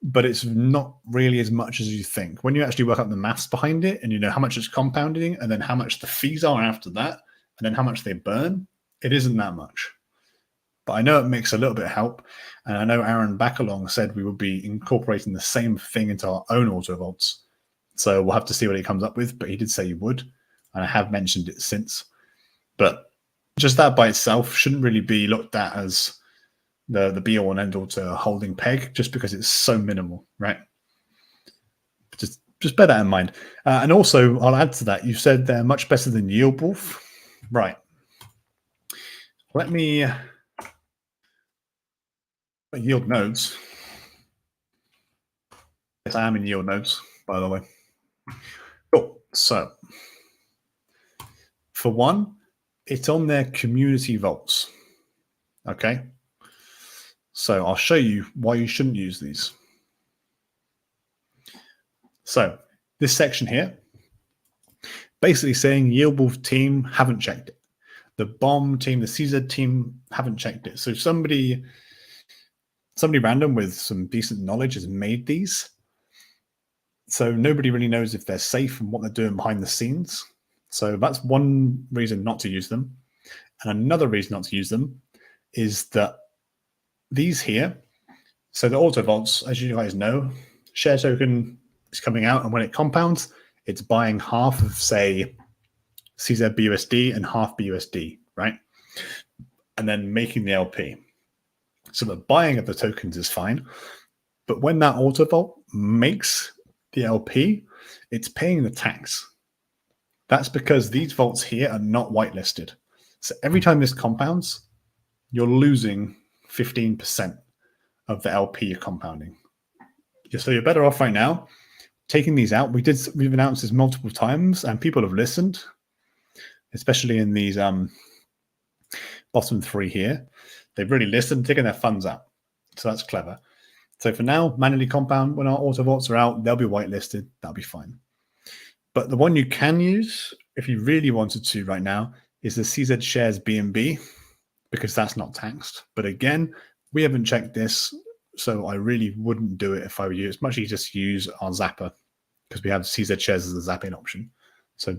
But it's not really as much as you think. When you actually work out the maths behind it and you know how much it's compounding and then how much the fees are after that and then how much they burn, it isn't that much. But I know it makes a little bit of help. And I know Aaron Backalong said we would be incorporating the same thing into our own auto vaults. So we'll have to see what he comes up with. But he did say he would. And I have mentioned it since. But just that by itself shouldn't really be looked at as the be-all and end-all to holding peg, just because it's so minimal, right? Just bear that in mind. And also, I'll add to that, you said they're much better than Yield Wolf. Right. Let me... Yield nodes. Yes, I am in yield nodes, by the way. Cool. So, for one, it's on their community vaults. Okay. So I'll show you why you shouldn't use these. So this section here, basically saying Yield Wolf team haven't checked it. The bomb team, the CZ team haven't checked it. So somebody random with some decent knowledge has made these. So nobody really knows if they're safe and what they're doing behind the scenes. So that's one reason not to use them. And another reason not to use them is that these here, so the auto vaults, as you guys know, share token is coming out, and when it compounds, it's buying half of, say, CZBUSD and half BUSD, right? And then making the LP. So the buying of the tokens is fine, but when that auto vault makes the LP, it's paying the tax. That's because these vaults here are not whitelisted. So every time this compounds, you're losing 15% of the LP you're compounding. So you're better off right now taking these out. We've announced this multiple times, and people have listened, especially in these bottom three here. They've really listened, taking their funds out. So that's clever. So for now, manually compound. When our auto vaults are out, they'll be whitelisted. That'll be fine. But the one you can use, if you really wanted to right now, is the CZ shares BNB, because that's not taxed. But again, we haven't checked this, so I really wouldn't do it if I were you. It's much easier to use our Zapper, because we have CZ shares as a zapping option. So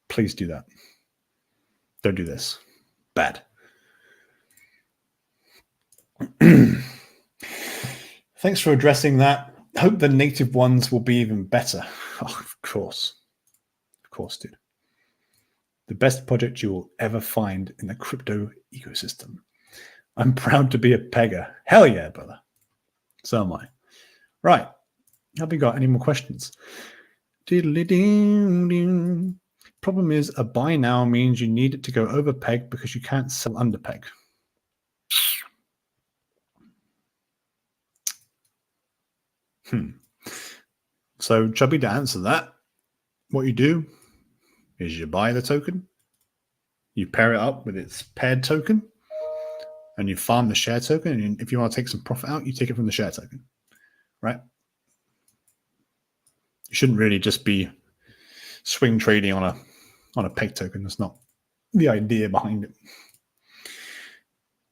please do that. Don't do this. Bad. Thanks for addressing that. Hope the native ones will be even better. Oh, of course. Of course, dude. The best project you will ever find in the crypto ecosystem. I'm proud to be a pegger. Hell yeah, brother. So am I. Right. Have we got any more questions? Problem is, a buy now means you need it to go over peg because you can't sell under peg. So, Chubby, to answer that, what you do is you buy the token, you pair it up with its paired token, and you farm the share token. And if you want to take some profit out, you take it from the share token, right? You shouldn't really just be swing trading on a peg token. That's not the idea behind it.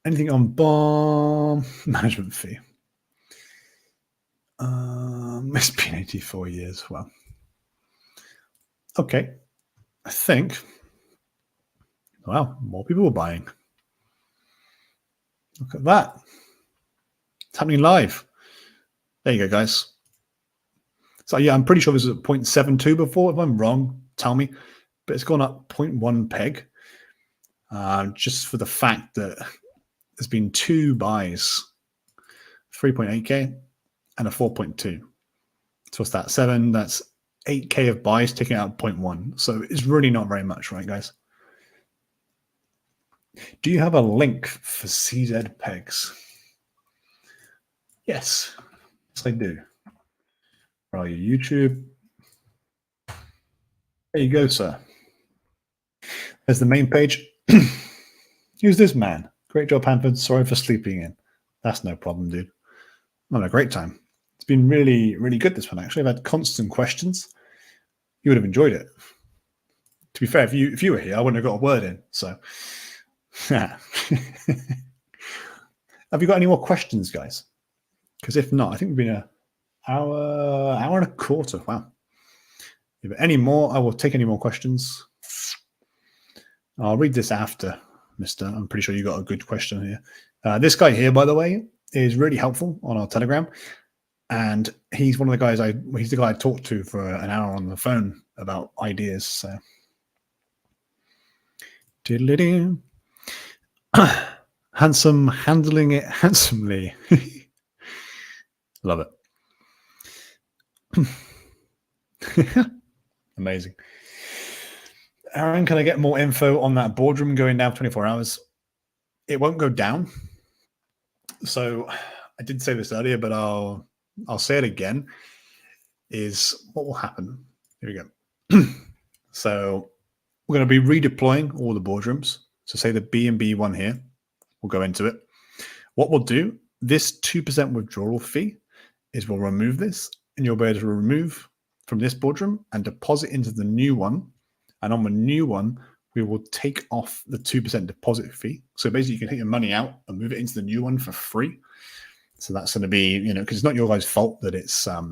Anything on bomb management fee? It's been 84 years. Well, okay. I think, wow, more people are buying. Look at that. It's happening live. There you go, guys. So yeah, I'm pretty sure this was at 0.72 before. If I'm wrong, tell me. But it's gone up 0.1 peg. Just for the fact that there's been 2 buys 3.8K, and a 4.2. So what's that? 7, that's 8K of buys, taking out 0.1. So it's really not very much, right, guys? Do you have a link for CZpegs? Yes. Yes, I do. Are you YouTube? There you go, sir. There's the main page. Who's this man? Great job, Hanford. Sorry for sleeping in. That's no problem, dude. I'm having a great time. It's been really, really good, this one, actually. I've had constant questions. You would have enjoyed it. To be fair, if you were here, I wouldn't have got a word in. So, have you got any more questions, guys? Because if not, I think we've been an hour and a quarter. Wow. If any more, I will take any more questions. I'll read this after, mister. I'm pretty sure you got a good question here. This guy here, by the way, is really helpful on our Telegram. And he's one of the guys he's the guy I talked to for an hour on the phone about ideas. So, handsome, handling it handsomely. Love it. Amazing. Aaron, can I get more info on that boardroom going down 24 hours? It won't go down. So I did say this earlier, but I'll say it again, is what will happen. Here we go. So we're going to be redeploying all the boardrooms. So say the B&B one here, we'll go into it. What we'll do, this 2% withdrawal fee is we'll remove this, and you'll be able to remove from this boardroom and deposit into the new one. And on the new one, we will take off the 2% deposit fee. So basically you can take your money out and move it into the new one for free. So that's going to be, because it's not your guys' fault that it's a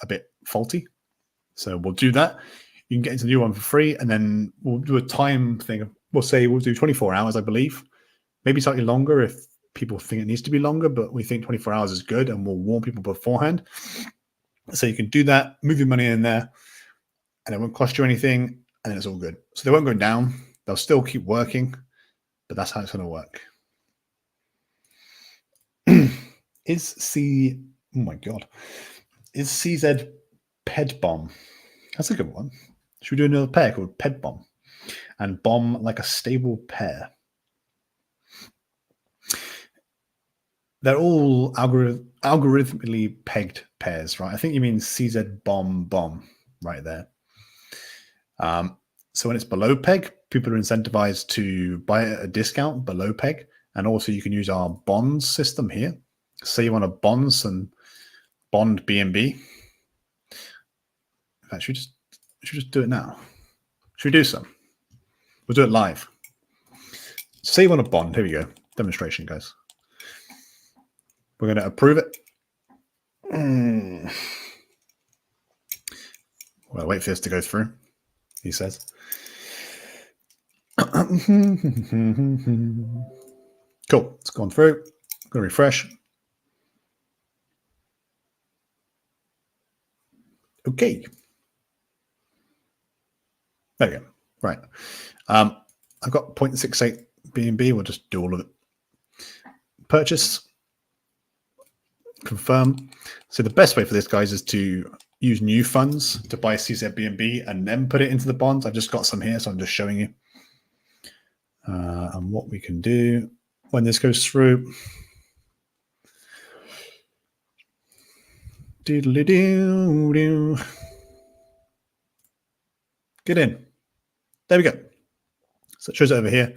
bit faulty. So we'll do that. You can get into the new one for free, and then we'll do a time thing. We'll say we'll do 24 hours, I believe. Maybe slightly longer if people think it needs to be longer, but we think 24 hours is good, and we'll warn people beforehand. So you can do that, move your money in there, and it won't cost you anything, and then it's all good. So they won't go down. They'll still keep working, but that's how it's going to work. Is CZ Ped Bomb? That's a good one. Should we do another pair called Ped Bomb? And bomb like a stable pair. They're all algorithmically pegged pairs, right? I think you mean CZ bomb right there. So when it's below peg, people are incentivized to buy it at a discount below peg. And also you can use our bonds system here. Say you want to bond some bond B&B. In fact, should we just do it now? Should we do some? We'll do it live. Say you want a bond. Here we go. Demonstration, guys. We're going to approve it. Well, wait for this to go through, he says. Cool. It's gone through. I'm going to refresh. Okay. There we go. Right. I've got 0.68 B&B. We'll just do all of it. Purchase. Confirm. So the best way for this, guys, is to use new funds to buy CZB&B and then put it into the bonds. I've just got some here, so I'm just showing you. And what we can do when this goes through. Doodly-doo-doo. Get in. There we go. So it shows it over here.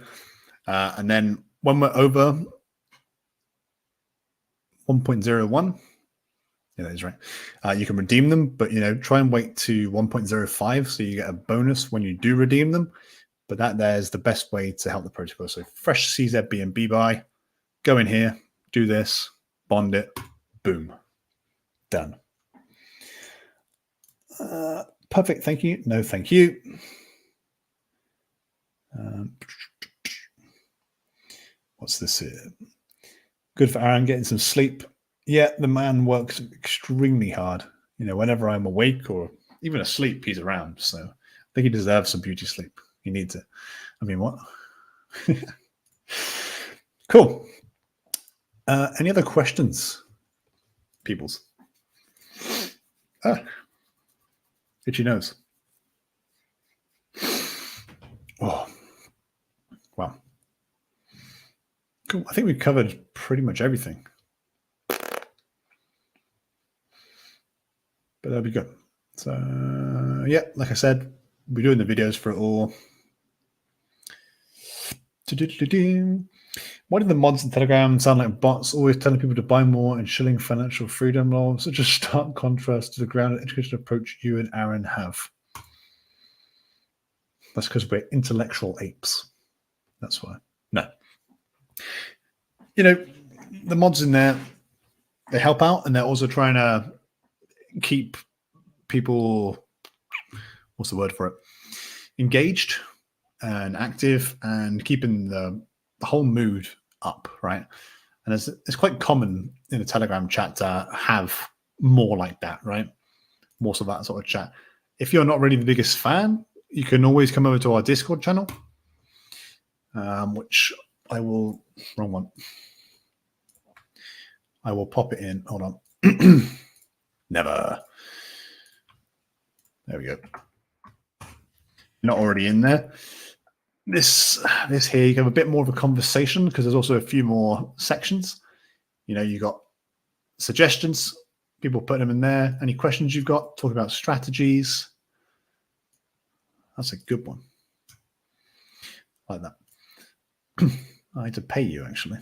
And then when we're over 1.01, yeah, that is right. You can redeem them, but try and wait to 1.05 so you get a bonus when you do redeem them. But there's the best way to help the protocol. So fresh CZB&B buy, go in here, do this, bond it, boom, done. Perfect. Thank you. No, thank you. What's this here? Good for Aaron getting some sleep. Yeah, the man works extremely hard. Whenever I'm awake or even asleep, he's around. So I think he deserves some beauty sleep. He needs it. I mean, what? Cool. Any other questions? peoples. Ah, itchy nose. Oh, wow. Cool. I think we've covered pretty much everything. But that'll be good. So, yeah, like I said, we're doing the videos for it all. Why do the mods in Telegram sound like bots, always telling people to buy more and shilling financial freedom law? Such a stark contrast to the grounded education approach you and Aaron have. That's because we're intellectual apes. That's why. No. You know, the mods in there, they help out, and they're also trying to keep people, what's the word for it, engaged and active and keeping the whole mood up, right? And it's quite common in a Telegram chat to have more like that, right? More of that sort of chat. If you're not really the biggest fan, you can always come over to our Discord channel, which I will, wrong one. I will pop it in. Hold on. Never. There we go. Not already in there. This here, you have a bit more of a conversation because there's also a few more sections. You know, you got suggestions, people putting them in there. Any questions you've got, talk about strategies. That's a good one. Like that. I had to pay you actually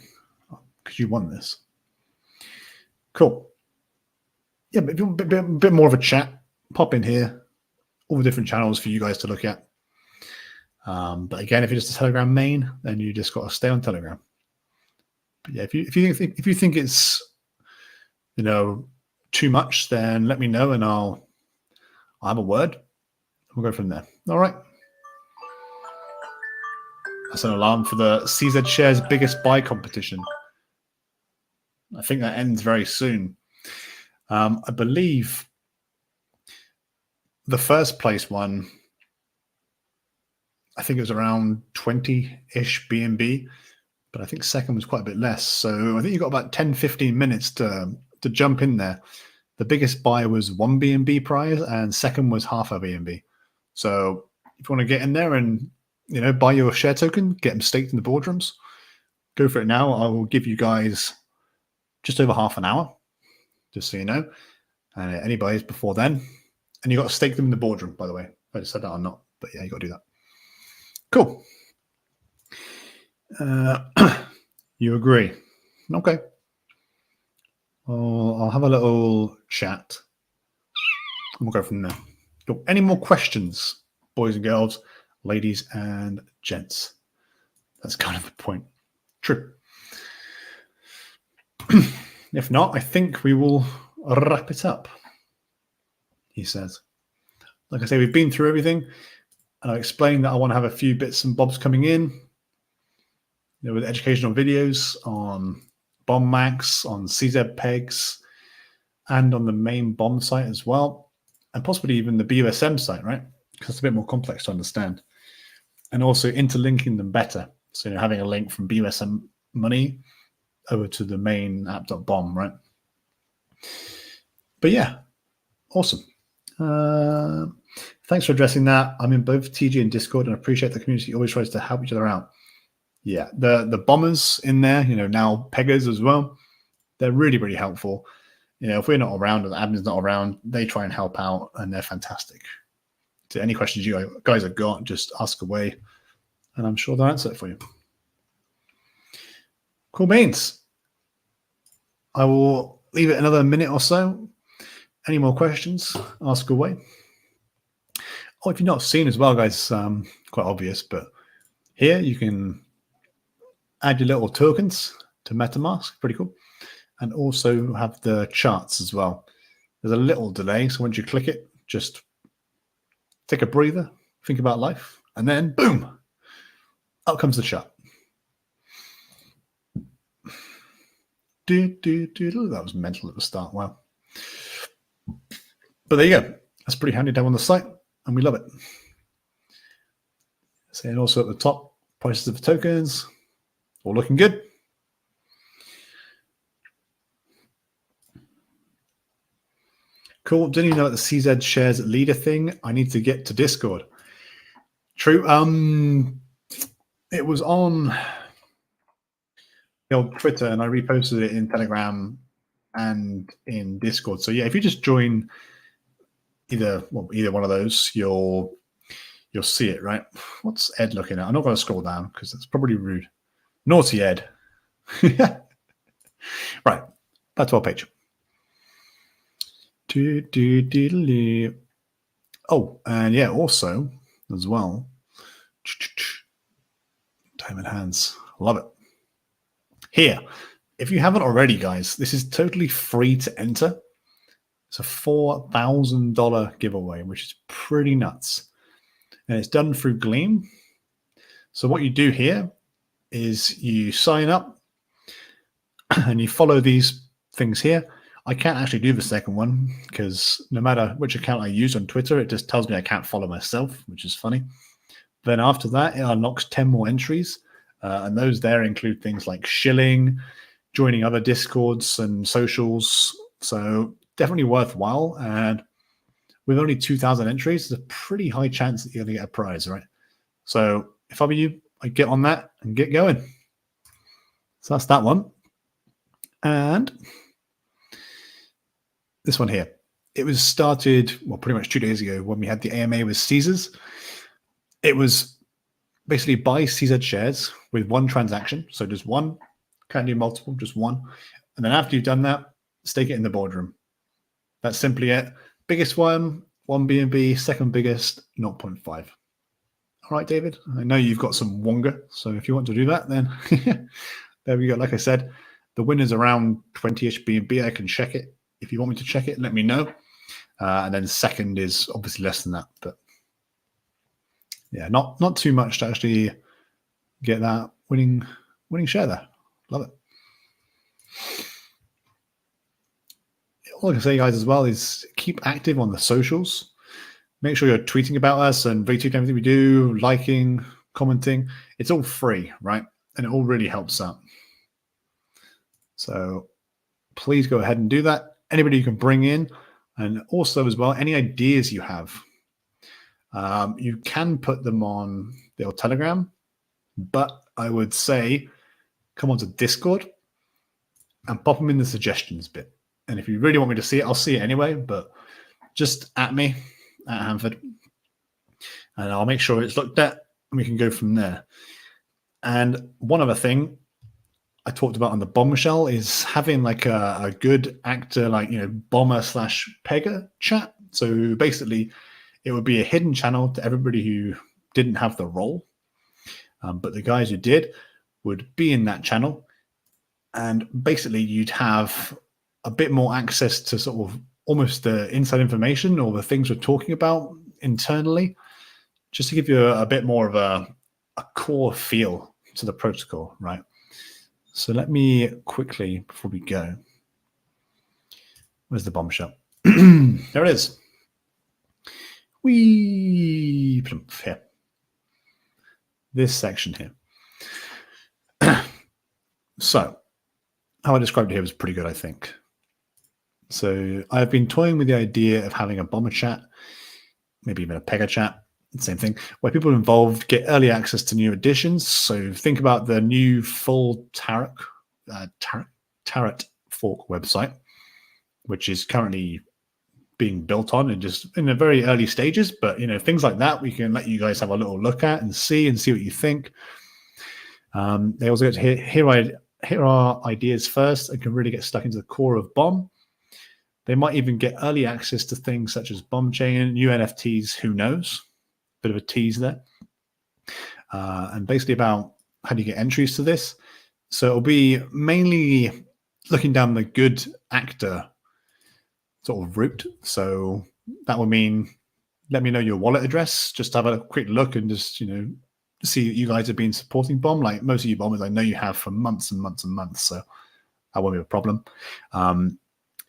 because you won this. Cool. Yeah, but a bit more of a chat, pop in here. All the different channels for you guys to look at. But again, if you're just a Telegram main, then you just got to stay on Telegram. But yeah, if you think it's, you know, too much, then let me know and I'll have a word. We'll go from there. All right. That's an alarm for the CZ Shares Biggest Buy competition. I think that ends very soon. I believe the first place one, I think it was around 20-ish BNB, but I think second was quite a bit less. So I think you got about 10, 15 minutes to jump in there. The biggest buy was 1 BNB prize and second was half a BNB. So if you want to get in there and, you know, buy your share token, get them staked in the boardrooms, go for it now. I will give you guys just over half an hour, just so you know. And any buys before then. And you got to stake them in the boardroom, by the way. I just said that or not, but yeah, you got to do that. Cool. You agree? Okay. Well, I'll have a little chat and we'll go from there. Cool. Any more questions, boys and girls, ladies and gents? That's kind of the point. True. If not, I think we will wrap it up, he says. Like I say, we've been through everything. And I explained that I want to have a few bits and bobs coming in, you know, with educational videos on Bomb Max, on CZpegs, and on the main bomb site as well, and possibly even the BUSM site, right? Because it's a bit more complex to understand. And also interlinking them better. So, you know, having a link from BUSM money over to the main app.bomb, right? But yeah, awesome. Thanks for addressing that. I'm in both TG and Discord and appreciate the community always tries to help each other out. Yeah, the bombers in there, you know, now peggers as well, they're really, really helpful. You know, if we're not around or the admin's not around, they try and help out and they're fantastic. So any questions you guys have got, just ask away and I'm sure they'll answer it for you. Cool beans. I will leave it another minute or so. Any more questions, ask away. Oh, if you've not seen as well, guys, quite obvious, but here you can add your little tokens to MetaMask, pretty cool. And also have the charts as well. There's a little delay, so once you click it, just take a breather, think about life, and then boom, out comes the chart. That was mental at the start, wow. But there you go. That's pretty handy to have on the site, and we love it. So, and also at the top, prices of the tokens, all looking good. Cool. Didn't you know the CZ shares leader thing? I need to get to Discord. True. It was on the old Twitter, and I reposted it in Telegram and in Discord. So yeah, if you just join either one of those, you'll see it, right? What's Ed looking at? I'm not going to scroll down because that's probably rude. Naughty Ed. Right, back to our page. Oh, and yeah, also as well, diamond hands, love it. Here, if you haven't already, guys, this is totally free to enter. It's a $4,000 giveaway, which is pretty nuts. And it's done through Gleam. So what you do here is you sign up and you follow these things here. I can't actually do the second one because no matter which account I use on Twitter, it just tells me I can't follow myself, which is funny. Then after that, it unlocks 10 more entries. And those there include things like shilling, joining other Discords and socials. So definitely worthwhile. And with only 2,000 entries, there's a pretty high chance that you're going to get a prize, right? So if I were you, I'd get on that and get going. So that's that one. And this one here. It was started, well, pretty much 2 days ago when we had the AMA with Caesars. It was basically buy CZ shares with one transaction. So just one, can't do multiple, just one. And then after you've done that, stake it in the boardroom. That's simply it. Biggest one BNB, second biggest, 0.5. All right, David, I know you've got some Wonga. So if you want to do that, then there we go. Like I said, the winner's around 20-ish BNB. I can check it. If you want me to check it, let me know. And then second is obviously less than that, but yeah, not too much to actually get that winning share there. Love it. All I can say, guys, as well is keep active on the socials. Make sure you're tweeting about us and retweeting everything we do, liking, commenting. It's all free, right? And it all really helps out. So please go ahead and do that. Anybody you can bring in, and also as well, any ideas you have. You can put them on the old Telegram, but I would say come onto Discord and pop them in the suggestions bit. And if you really want me to see it, I'll see it anyway, but just at me, at Hanford, and I'll make sure it's looked at and we can go from there. And one other thing I talked about on the bombshell is having like a good actor, like, bomber/pegger chat. So basically, it would be a hidden channel to everybody who didn't have the role. But the guys who did would be in that channel. And basically, you'd have a bit more access to sort of almost the inside information or the things we're talking about internally, just to give you a bit more of a core feel to the protocol, right? So let me quickly, before we go, where's the bombshell? There it is. We put them here. This section here. So how I described it here was pretty good, I think. So I've been toying with the idea of having a bomber chat, maybe even a pegger chat, same thing, where people involved get early access to new editions. So think about the new full Tarot fork website, which is currently being built on and just in the very early stages. But things like that we can let you guys have a little look at and see what you think. They also get to hear our ideas first and can really get stuck into the core of Bomb. They might even get early access to things such as Bomb Chain, new NFTs, who knows? Bit of a tease there. And basically about how do you get entries to this. So it'll be mainly looking down the good actor sort of route. So that will mean let me know your wallet address, just have a quick look and just, see that you guys have been supporting Bomb. Like most of you bombers, I know you have for months and months and months. So that won't be a problem.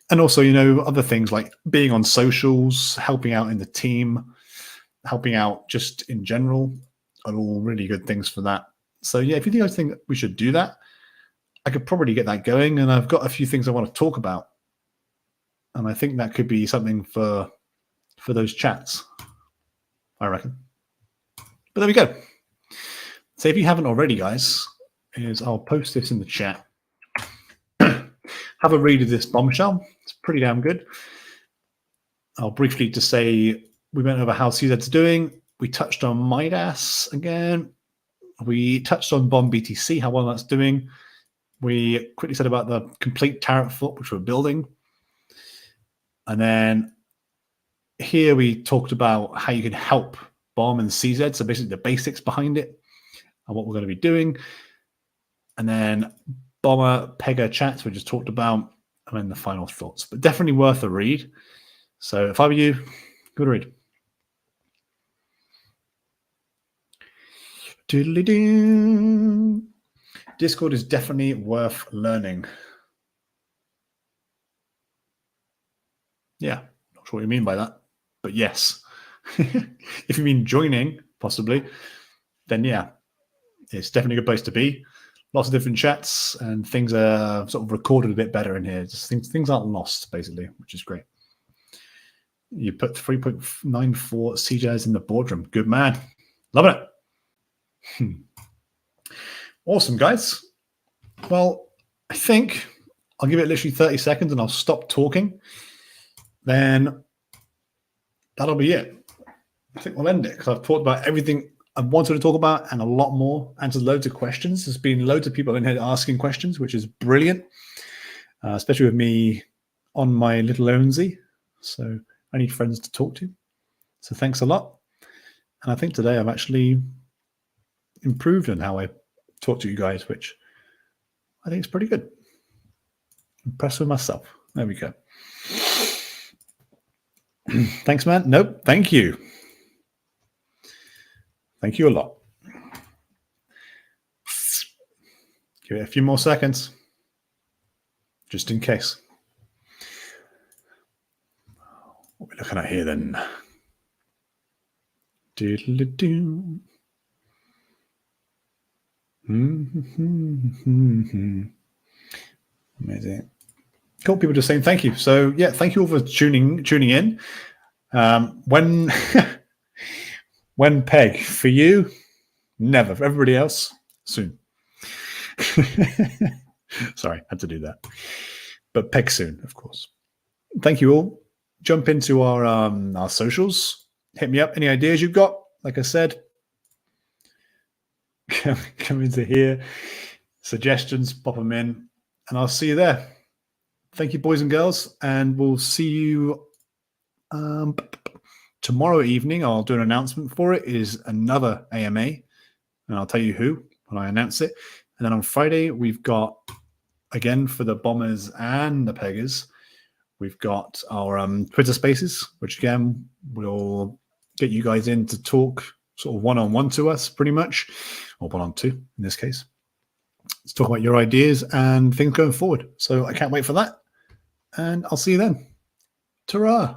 And also, other things like being on socials, helping out in the team, helping out just in general are all really good things for that. So yeah, if you guys think we should do that, I could probably get that going. And I've got a few things I want to talk about And I think that could be something for those chats, I reckon. But there we go. So if you haven't already, guys, I'll post this in the chat. Have a read of this bombshell. It's pretty damn good. I'll briefly just say we went over how CZ's doing. We touched on Midas again. We touched on Bomb BTC, how well that's doing. We quickly said about the complete tariff flip, which we're building. And then here we talked about how you can help Bomb and CZ, so basically the basics behind it and what we're going to be doing. And then Bomber, Pega chats we just talked about, and then the final thoughts. But definitely worth a read. So if I were you, good read. Doodly-doo. Discord is definitely worth learning. Yeah, not sure what you mean by that, but yes. If you mean joining, possibly, then yeah, it's definitely a good place to be. Lots of different chats, and things are sort of recorded a bit better in here. Just things aren't lost, basically, which is great. You put 3.94 CJs in the boardroom. Good man. Loving it. Awesome, guys. Well, I think I'll give it literally 30 seconds and I'll stop talking. Then that'll be it. I think we'll end it because I've talked about everything I wanted to talk about and a lot more. Answered loads of questions. There's been loads of people in here asking questions, which is brilliant, especially with me on my little ownsie. So I need friends to talk to. So thanks a lot. And I think today I've actually improved on how I talk to you guys, which I think is pretty good. Impressed with myself. There we go. Thanks, man. Nope. Thank you. Thank you a lot. Give it a few more seconds, just in case. What are we looking at here then? Doodle-doo. Amazing. Cool. People just saying thank you. So yeah, thank you all for tuning in. When Peg, for you, never. For everybody else, soon. Sorry, had to do that. But Peg soon, of course. Thank you all. Jump into our socials. Hit me up. Any ideas you've got? Like I said, come into here. Suggestions, pop them in, and I'll see you there. Thank you, boys and girls, and we'll see you tomorrow evening. I'll do an announcement for it. It is another AMA, and I'll tell you who when I announce it. And then on Friday, we've got, again, for the Bombers and the Peggers, we've got our Twitter Spaces, which, again, will get you guys in to talk sort of one-on-one to us, pretty much, or one-on-two in this case. Let's talk about your ideas and things going forward. So I can't wait for that. And I'll see you then. Ta-ra!